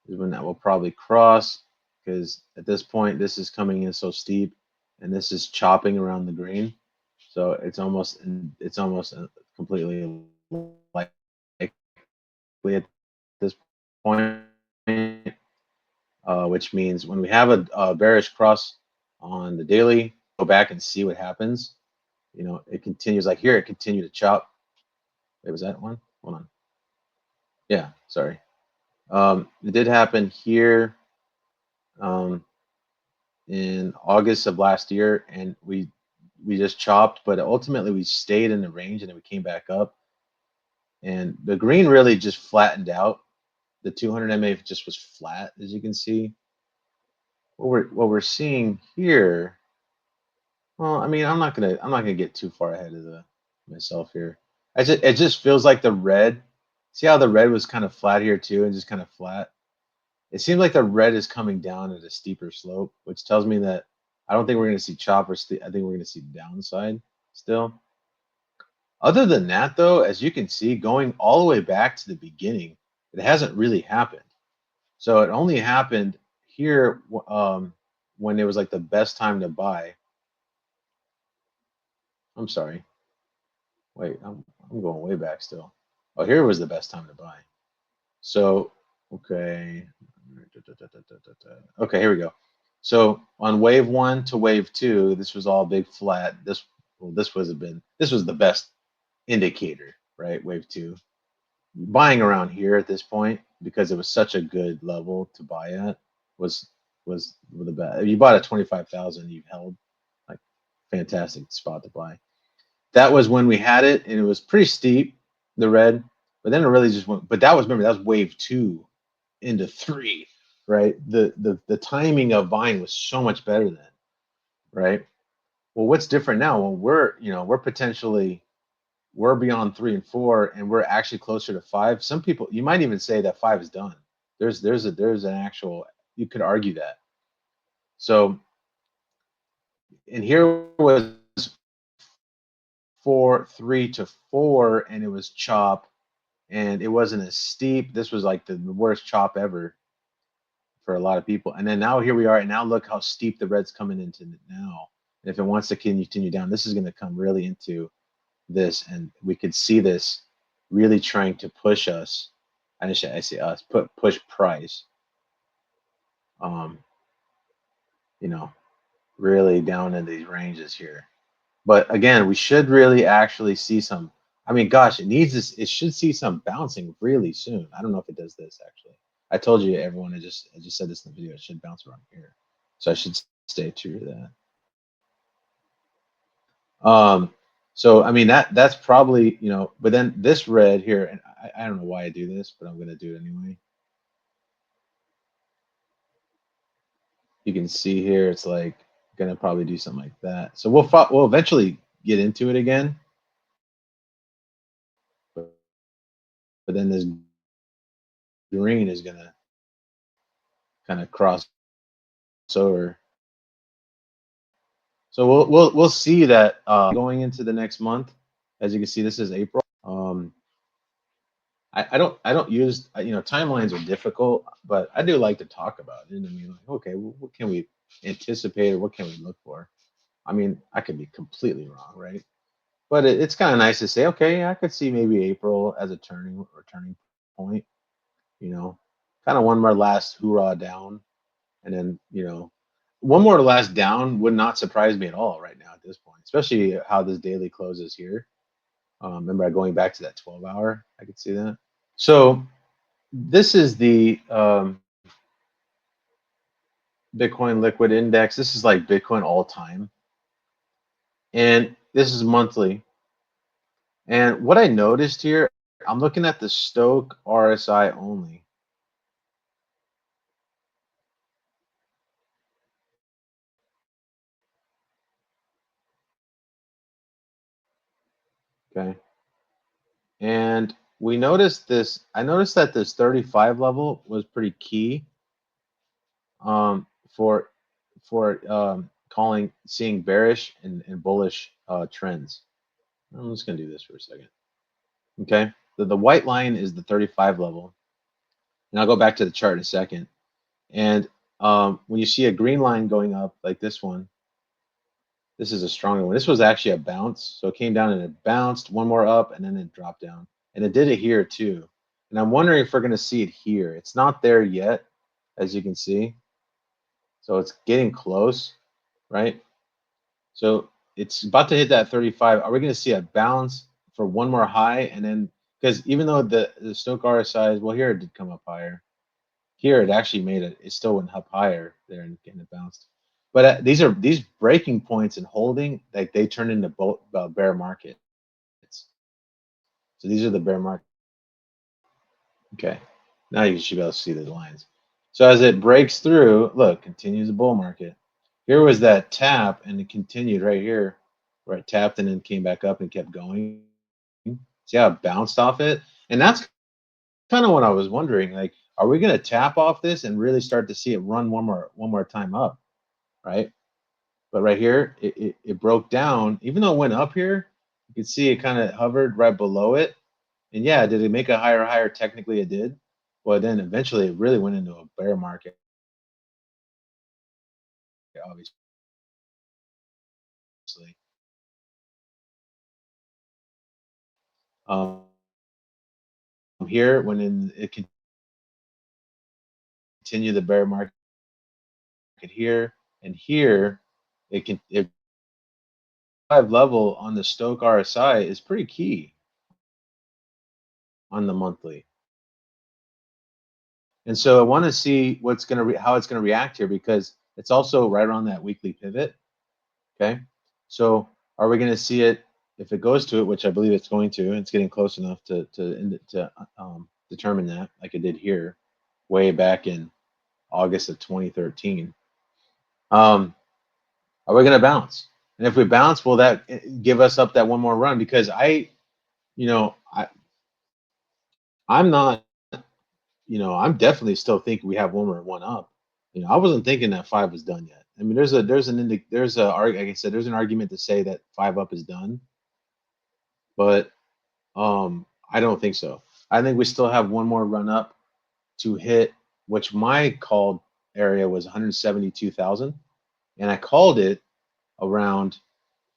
is when that will probably cross because at this point this is coming in so steep and this is chopping around the green, so it's almost completely likely at this point, which means when we have a bearish cross on the daily, go back and see what happens. It continues like here. It continued to chop. Wait, was that one? Hold on. Yeah, sorry. It did happen here um, in August of last year, and we just chopped, but ultimately we stayed in the range, and then we came back up, and the green really just flattened out. The 200 MA just was flat, as you can see. What we're seeing here. Well, I mean, I'm not gonna get too far ahead of the myself here. It just feels like the red. See how the red was kind of flat here too, and just kind of flat. It seems like the red is coming down at a steeper slope, which tells me that I don't think we're gonna see I think we're gonna see downside still. Other than that, though, as you can see, going all the way back to the beginning, it hasn't really happened. So it only happened here when it was like the best time to buy. I'm sorry. Wait, I'm going way back still. Oh, here was the best time to buy. So, okay. Okay, here we go. So on wave one to wave two, this was all big flat. This was the best indicator, right? Wave two. Buying around here at this point because it was such a good level to buy at was was the best. If you bought at 25,000, you've held like fantastic spot to buy. That was when we had it, and it was pretty steep, the red, but then it really just went. But remember, that was wave two into three, right? The timing of buying was so much better then, right? Well, what's different now? Well, we're beyond 3 and 4, and we're actually closer to 5. Some people, you might even say that 5 is done. There's an actual, you could argue that. So, and here was 3 to 4, and it was chop, and it wasn't as steep. This was like the worst chop ever for a lot of people. And then now here we are, and now look how steep the red's coming into now. And if it wants to continue down, this is going to come really into this, and we could see this really trying to push us. I say us, push price. you know, really down in these ranges here. But again, we should really actually see some. I mean, gosh, it needs this. It should see some bouncing really soon. I don't know if it does this actually. I told you everyone. I just said this in the video. It should bounce around here, so I should stay true to that. So I mean that's probably but then this red here, and I don't know why I do this, but I'm gonna do it anyway. You can see here it's like gonna probably do something like that. So we'll eventually get into it again, but then this green is gonna kind of cross over. So we'll see that going into the next month. As you can see, this is April. I don't use timelines are difficult, but I do like to talk about it. And I mean, like, okay, well, what can we anticipate or what can we look for? I mean, I could be completely wrong, right? But it's kind of nice to say, okay, yeah, I could see maybe April as a turning point. You know, kind of one more last hoorah down, and then one more last down would not surprise me at all right now at this point, especially how this daily closes here. Remember, going back to that 12-hour, I could see that. So this is the Bitcoin liquid index. This is like Bitcoin all time. And this is monthly. And what I noticed here, I'm looking at the Stoke RSI only. Okay. And we noticed this. I noticed that this 35 level was pretty key um, for seeing bearish and bullish trends. I'm just gonna do this for a second. Okay. The white line is the 35 level. And I'll go back to the chart in a second. And when you see a green line going up like this one, this is a stronger one. This was actually a bounce. So it came down and it bounced one more up and then it dropped down. And it did it here too. And I'm wondering if we're going to see it here. It's not there yet, as you can see. So it's getting close, right? So it's about to hit that 35. Are we going to see a bounce for one more high? And then, because even though the Stoke RSI, well, here it did come up higher. Here it actually made it. It still went up higher there and getting it bounced. But these breaking points and holding, like they turn into both bear markets. So these are the bear market. Okay, now you should be able to see the lines. So as it breaks through, look, continues the bull market. Here was that tap, and it continued right here, where it tapped and then came back up and kept going. See how it bounced off it? And that's kind of what I was wondering. Like, are we going to tap off this and really start to see it run one more time up, right? But right here, it broke down. Even though it went up here, you can see it kind of hovered right below it. And yeah, did it make a higher? Technically, it did. Well, then eventually, it really went into a bear market. Obviously, um, here when it continued the bear market here and here, it 5 level on the Stoke RSI is pretty key on the monthly. And so I want to see how it's gonna react here because it's also right around that weekly pivot. Okay, so are we gonna see it if it goes to it, which I believe it's going to? It's getting close enough to determine that, like it did here, way back in August of 2013. Are we gonna bounce? And if we bounce, will that give us up that one more run? Because you know, I I'm not I'm definitely still thinking we have one more one up. I wasn't thinking that five was done yet. I mean, like I said, there's an argument to say that five up is done, but I don't think so. I think we still have one more run up to hit, which my called area was 172,000, and I called it around.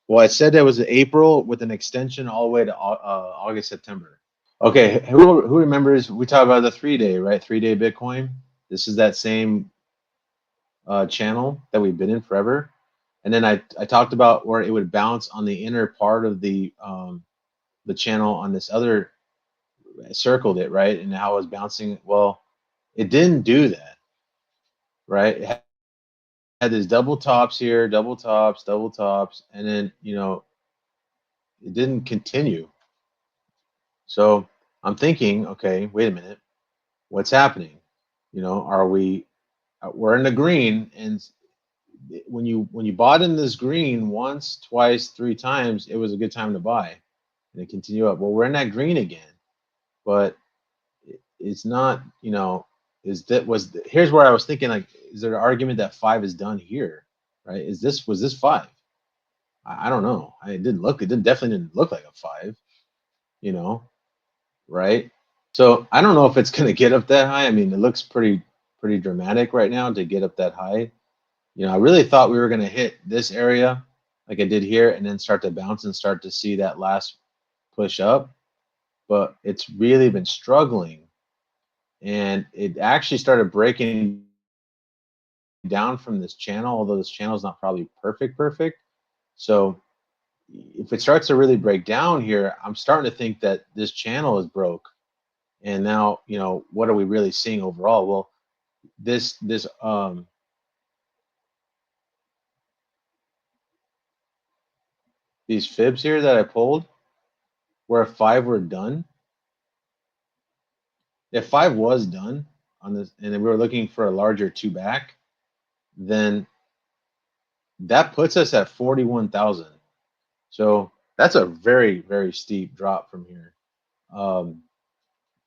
Well, I said that was April with an extension all the way to August, September. Okay, who remembers? We talked about the 3-day, right? 3-day Bitcoin. This is that same channel that we've been in forever. And then I talked about where it would bounce on the inner part of the channel on this other, circled it, right, and how it was bouncing. Well, it didn't do that, right? It had these double tops here, double tops, and then it didn't continue. So I'm thinking, okay, wait a minute, what's happening? Are we're in the green, and when you bought in this green once, twice, three times, it was a good time to buy, and it continued up. Well, we're in that green again, but it's not. Is that was here's where I was thinking, like, is there an argument that five is done here, right? Was this five? I don't know. It definitely didn't look like a five, you know, right? So I don't know if it's gonna get up that high. I mean, it looks pretty dramatic right now to get up that high. I really thought we were gonna hit this area like I did here and then start to bounce and start to see that last push up, but it's really been struggling, and it actually started breaking down from this channel, although this channel is not probably perfect. So if it starts to really break down here, I'm starting to think that this channel is broke. And now, what are we really seeing overall? Well, this these fibs here that I pulled, where if five were done, if five was done on this, and we were looking for a larger two back, then that puts us at 41,000. So that's a very steep drop from here. Um,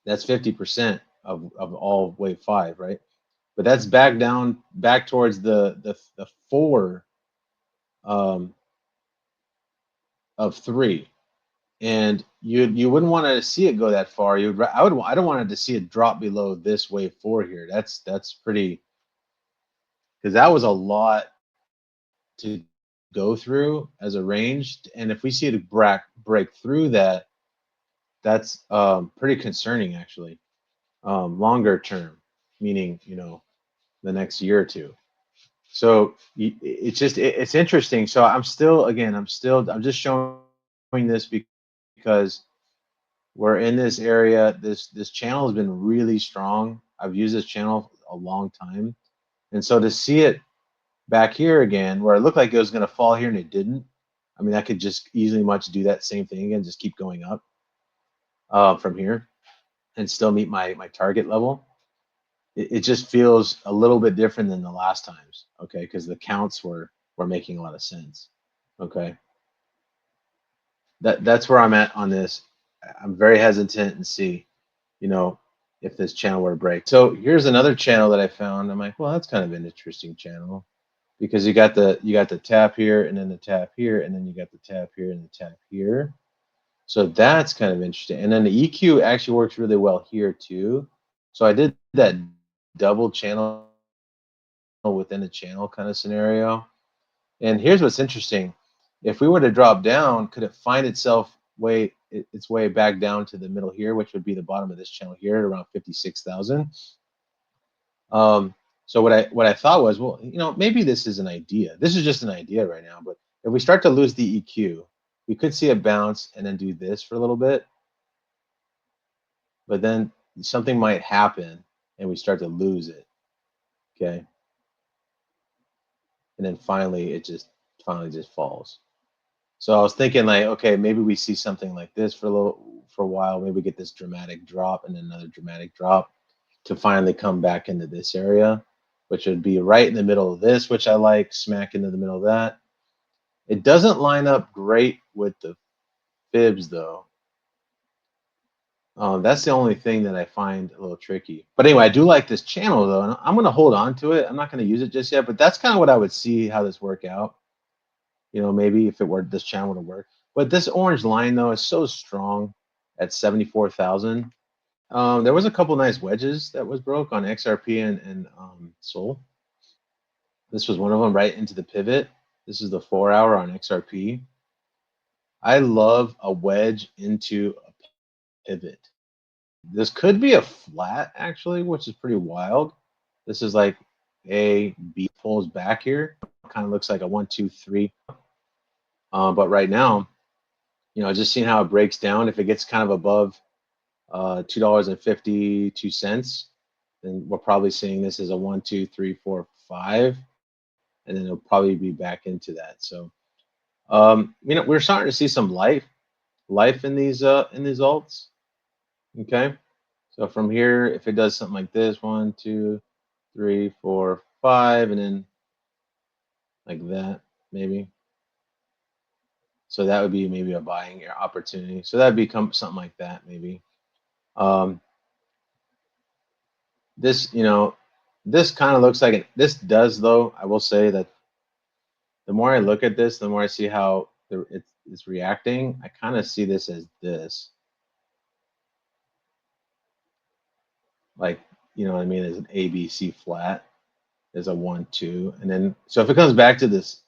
that's 50% of all wave five, right? But that's back towards the four um, of three, and you wouldn't want to see it go that far. I don't want to see it drop below this wave four here. That's pretty, because that was a lot to go through as a range, and if we see it break through that, that's pretty concerning actually. Longer term, meaning the next year or two. So it's interesting. So I'm just showing this because we're in this area. This channel has been really strong. I've used this channel a long time, and so to see it back here again, where it looked like it was going to fall here and it didn't. I mean, I could just easily much do that same thing again, just keep going up from here and still meet my target level. It just feels a little bit different than the last times, okay? Because the counts were making a lot of sense, okay? That's where I'm at on this. I'm very hesitant and see, you know, if this channel were to break. So here's another channel that I found. I'm like, well, that's kind of an interesting channel because you got the tap here and then the tap here and then you got the tap here and the tap here. So that's kind of interesting. And then the EQ actually works really well here too. So I did that double channel within a channel kind of scenario. And here's what's interesting. If we were to drop down, could it find its way back down to the middle here, which would be the bottom of this channel here at around 56,000? So what I thought was, well, maybe this is an idea. This is just an idea right now, but if we start to lose the EQ, we could see a bounce and then do this for a little bit, but then something might happen and we start to lose it. Okay. And then finally just falls. So I was thinking like, okay, maybe we see something like this for a while. Maybe we get this dramatic drop and another dramatic drop to finally come back into this area, which would be right in the middle of this, which I like, smack into the middle of that. It doesn't line up great with the fibs though. That's the only thing that I find a little tricky. But anyway, I do like this channel though, and I'm gonna hold on to it. I'm not gonna use it just yet, but that's kind of what I would see how this work out. Maybe if this channel would work. But this orange line though is so strong at 74,000. There was a couple nice wedges that was broke on XRP and Sol. This was one of them right into the pivot. This is the 4-hour on XRP. I love a wedge into a pivot. This could be a flat actually, which is pretty wild. This is like A, B pulls back here. Kind of looks like a 1, 2, 3. But right now, just seeing how it breaks down. If it gets kind of above $2.52, then we're probably seeing this as a 1, 2, 3, 4, 5, and then it'll probably be back into that. So, we're starting to see some life in these alts. Okay, so from here, if it does something like this, 1, 2, 3, 4, 5, and then like that, maybe. So that would be maybe a buying opportunity. So that'd become something like that, maybe. Um, this, this kind of looks like it. This does, though. I will say that the more I look at this, the more I see how it's reacting. I kind of see this as this, like, you know what I mean, as an ABC flat, as a 1, 2, and then so if it comes back to this,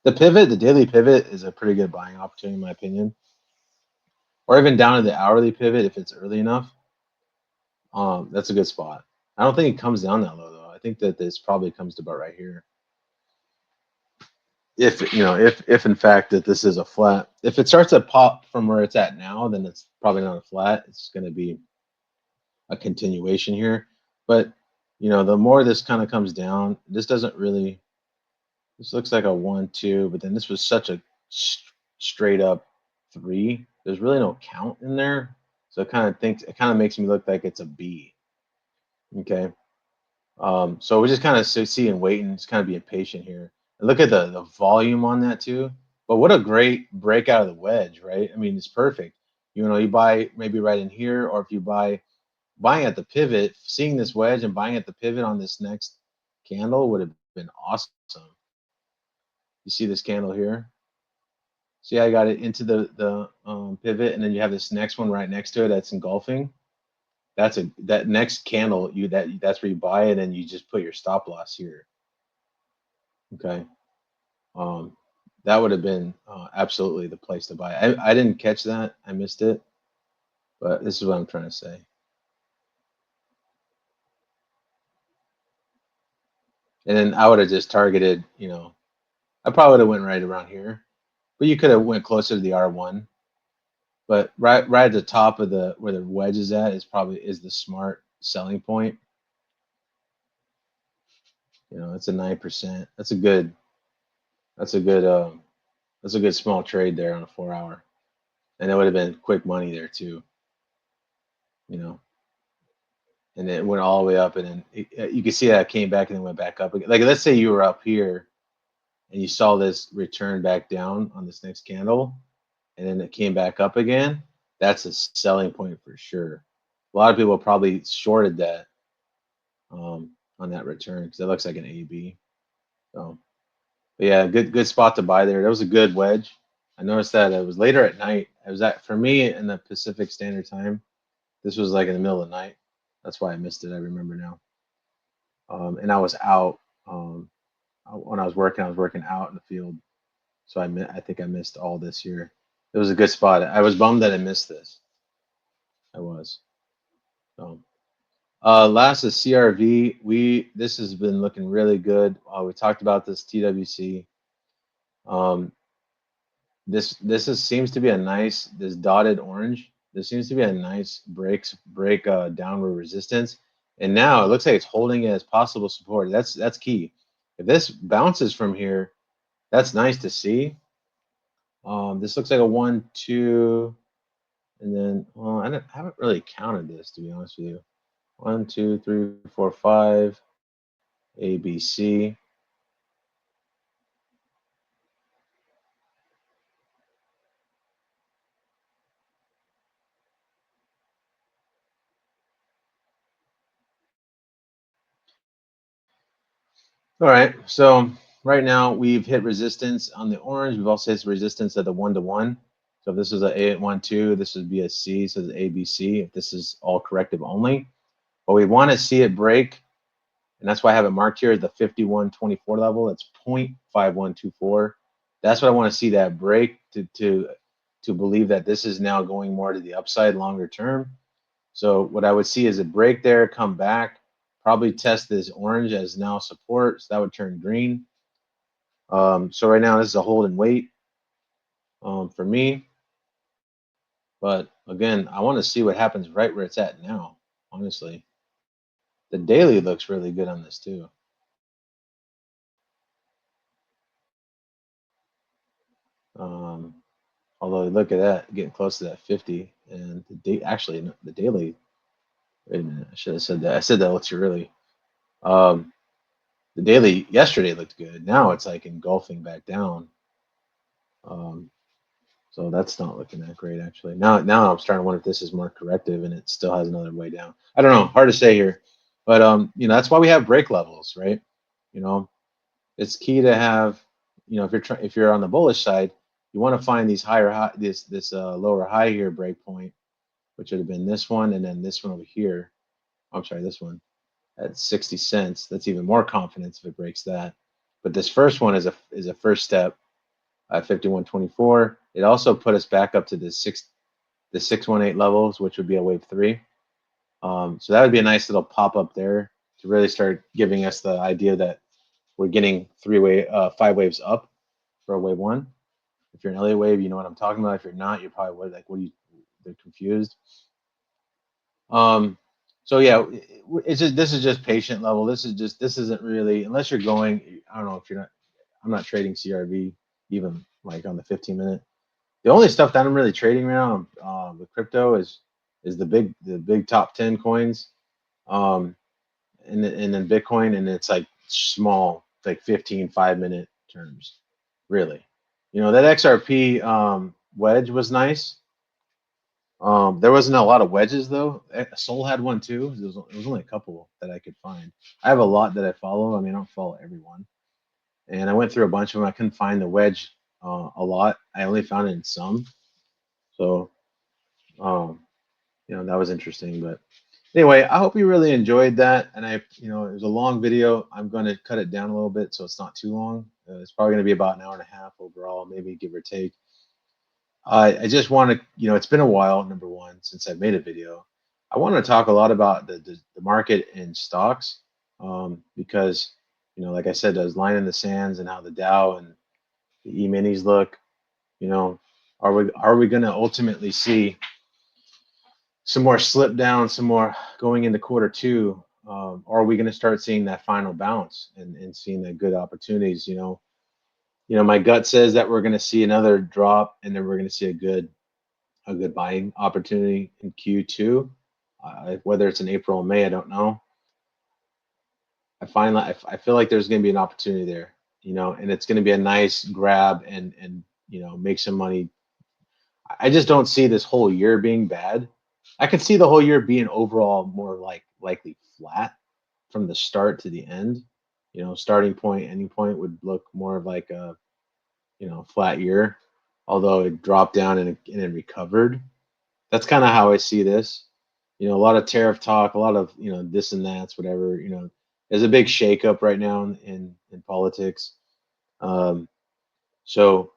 the pivot, the daily pivot is a pretty good buying opportunity in my opinion, or even down to the hourly pivot if it's early enough. That's a good spot. I don't think it comes down that low though. I think that this probably comes to about right here. If in fact that this is a flat, if it starts to pop from where it's at now, then it's probably not a flat. It's going to be a continuation here. But the more this kind of comes down, this doesn't really. This looks like a 1, 2, but then this was such a straight up 3. There's really no count in there, so it kind of makes me look like it's a B. Okay. So we're just kind of see and wait and just kind of being patient here. And look at the volume on that too. But what a great break out of the wedge, right? I mean, it's perfect. You buy maybe right in here, or if you buying at the pivot, seeing this wedge and buying at the pivot on this next candle would have been awesome. You see this candle here? See, I got it into the pivot, and then you have this next one right next to it that's engulfing. That next candle that's where you buy it, and you just put your stop loss here. Okay. Um, that would have been absolutely the place to buy. I didn't catch that. I missed it. But this is what I'm trying to say. And then I would have just targeted, I probably would have went right around here. But you could have went closer to the R1. But right at the top of where the wedge is at is the smart selling point. It's a 9%. That's a good that's a good small trade there on a 4 hour. And it would have been quick money there too. You know. And it went all the way up, and then you can see that it came back and then went back up again. Like let's say you were up here and you saw this return back down on this next candle, and then it came back up again. That's a selling point for sure. A lot of people probably shorted that on that return because it looks like an AB. So, but yeah, good spot to buy there. That was a good wedge. I noticed that it was later at night. It was for me in the Pacific Standard Time. This was like in the middle of the night. That's why I missed it. I remember now. And I was out when I was working out in the field, so I think I missed all this here. It was a good spot. I was bummed that I missed this. I was. So, last is CRV. This has been looking really good. We talked about this TWC. Um, seems to be a nice this dotted orange. This seems to be a nice break downward resistance, and now it looks like it's holding it as possible support. That's key. If this bounces from here, that's nice to see. This looks like a 1, 2, and then I haven't really counted this to be honest with you. 1, 2, 3, 4, 5, A, B, C. All right, so right now we've hit resistance on the orange. We've also hit resistance at the 1-to-1. So if this is a 1, 2, this would be a C, so the ABC if this is all corrective only. But we want to see it break, and that's why I have it marked here at the 51.24 level. That's 0.5124. That's what I want to see, that break to believe that this is now going more to the upside longer term. So what I would see is a break there, come back, probably test this orange as now support, so that would turn green. So right now this is a hold and wait for me. But again, I want to see what happens right where it's at now. Honestly, the daily looks really good on this too. Um, Although look at that, getting close to that 50, and the day actually no, the daily. Wait a minute, I should have said that. I said that looks really. Um, the daily yesterday looked good. Now it's like engulfing back down. Um, so that's not looking that great actually. Now I'm starting to wonder if this is more corrective and it still has another way down. I don't know. Hard to say here, but that's why we have break levels, right? You know, it's key to have, if you're on the bullish side, you want to find these higher high, this lower high here break point, which would have been this one, and then this one over here. I'm sorry, this one at 60 cents. That's even more confidence if it breaks that. But this first one is a first step at 51.24. It also put us back up to the 618 levels, which would be a wave three. So that would be a nice little pop up there to really start giving us the idea that we're getting five waves up for a wave one. If you're an Elliott wave, you know what I'm talking about. If you're not, you're probably like, what are you? They're confused. Um, so yeah, it's just this is just patient level. This isn't really unless you're going. I don't know if you're not. I'm not trading CRV even like on the 15 minute. The only stuff that I'm really trading right now with crypto is the big top 10 coins, um, and then Bitcoin, and it's like small, like 15 5-minute terms, really. That XRP wedge was nice. There wasn't a lot of wedges though. Soul had one too. It was only a couple that I could find. I have a lot that I follow. I mean, I don't follow everyone, and I went through a bunch of them. I couldn't find the wedge a lot. I only found it in some. So, um, that was interesting. But anyway, I hope you really enjoyed that. And it was a long video. I'm going to cut it down a little bit so it's not too long. It's probably going to be about an hour and a half overall, maybe give or take. I just want to, it's been a while, number one, since I've made a video. I want to talk a lot about the market and stocks because, like I said, those line in the sands and how the Dow and the E-minis look, you know, are we going to ultimately see some more slip down, some more going into quarter two? Or are we going to start seeing that final bounce and seeing the good opportunities? My gut says that we're going to see another drop and then we're going to see a good buying opportunity in Q2. Whether it's in April or May, I don't know. I feel like there's going to be an opportunity there, and it's going to be a nice grab and make some money. I just don't see this whole year being bad. I could see the whole year being overall more likely flat from the start to the end. Starting point, ending point would look more of like a flat year, although it dropped down and it recovered. That's kind of how I see this. A lot of tariff talk, a lot of this and that's whatever. There's a big shakeup right now in politics. Um, so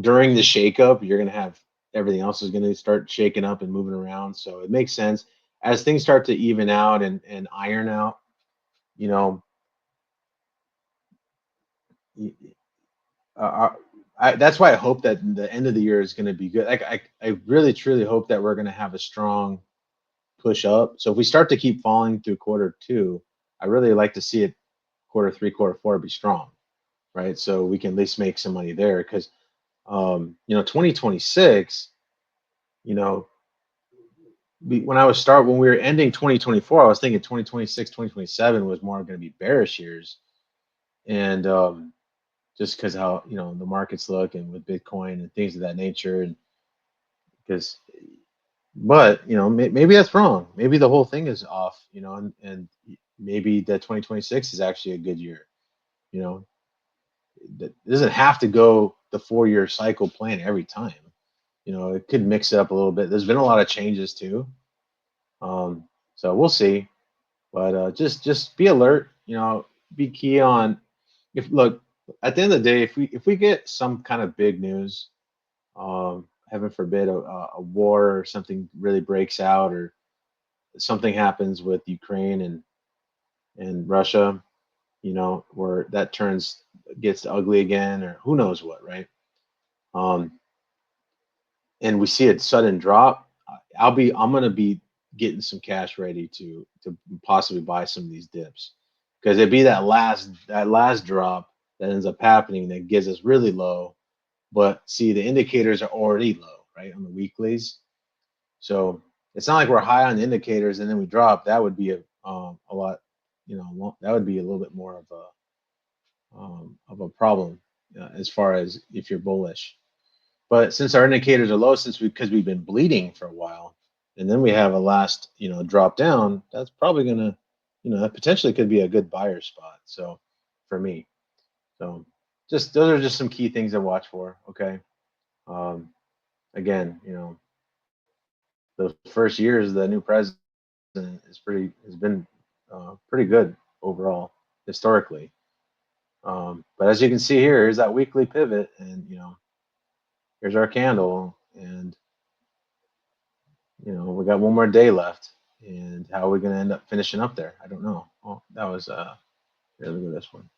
during the shakeup, you're going to have everything else is going to start shaking up and moving around. So it makes sense as things start to even out and iron out. You know, uh, that's why I hope that the end of the year is going to be good. Like I really truly hope that we're going to have a strong push up. So if we start to keep falling through quarter two, I really like to see it quarter three, quarter four be strong, right? So we can at least make some money there because 2026, you know, when we were ending 2024, I was thinking 2026, 2027 was more going to be bearish years, and just because how the markets look and with Bitcoin and things of that nature, and because but maybe that's wrong. Maybe the whole thing is off, and maybe that 2026 is actually a good year. You know, it doesn't have to go the 4-year cycle plan every time. It could mix it up a little bit. There's been a lot of changes too, so we'll see. But just be alert. Be key on if look at the end of the day, if we get some kind of big news, heaven forbid a war or something really breaks out or something happens with Ukraine and and Russia, where that gets ugly again, or who knows what, right? Um, and we see a sudden drop, I'm gonna be getting some cash ready to possibly buy some of these dips, because it'd be that last drop that ends up happening that gets us really low. But see, the indicators are already low, right, on the weeklies. So it's not like we're high on the indicators and then we drop. That would be a lot, that would be a little bit more of a problem, as far as if you're bullish. But since our indicators are low, because we've been bleeding for a while, and then we have a last, drop down, that's probably gonna, that potentially could be a good buyer spot. So for me, so just those are just some key things to watch for. Okay. Um, Again, the first years of the new president has been pretty good overall historically. But as you can see here, here's that weekly pivot, and here's our candle, and we got one more day left. And how are we going to end up finishing up there? I don't know. Oh, that was here, look at this one.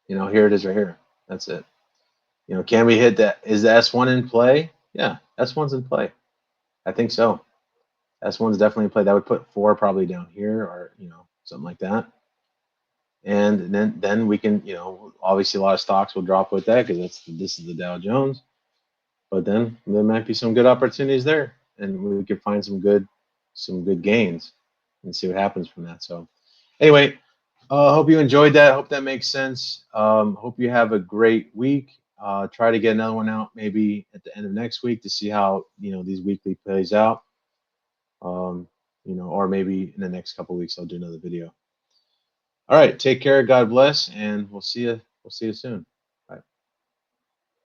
Here it is right here. That's it. Can we hit that? Is the S1 in play? Yeah, S1's in play. I think so. S1's definitely in play. That would put 4 probably down here, or something like that. And then we can, obviously a lot of stocks will drop with that, because this is the Dow Jones. But then there might be some good opportunities there, and we could find some good gains and see what happens from that. So anyway, hope you enjoyed that. Hope that makes sense. Hope you have a great week. Try to get another one out maybe at the end of next week to see how these weekly plays out. Or maybe in the next couple of weeks I'll do another video. All right, take care. God bless, and we'll see you. We'll see you soon.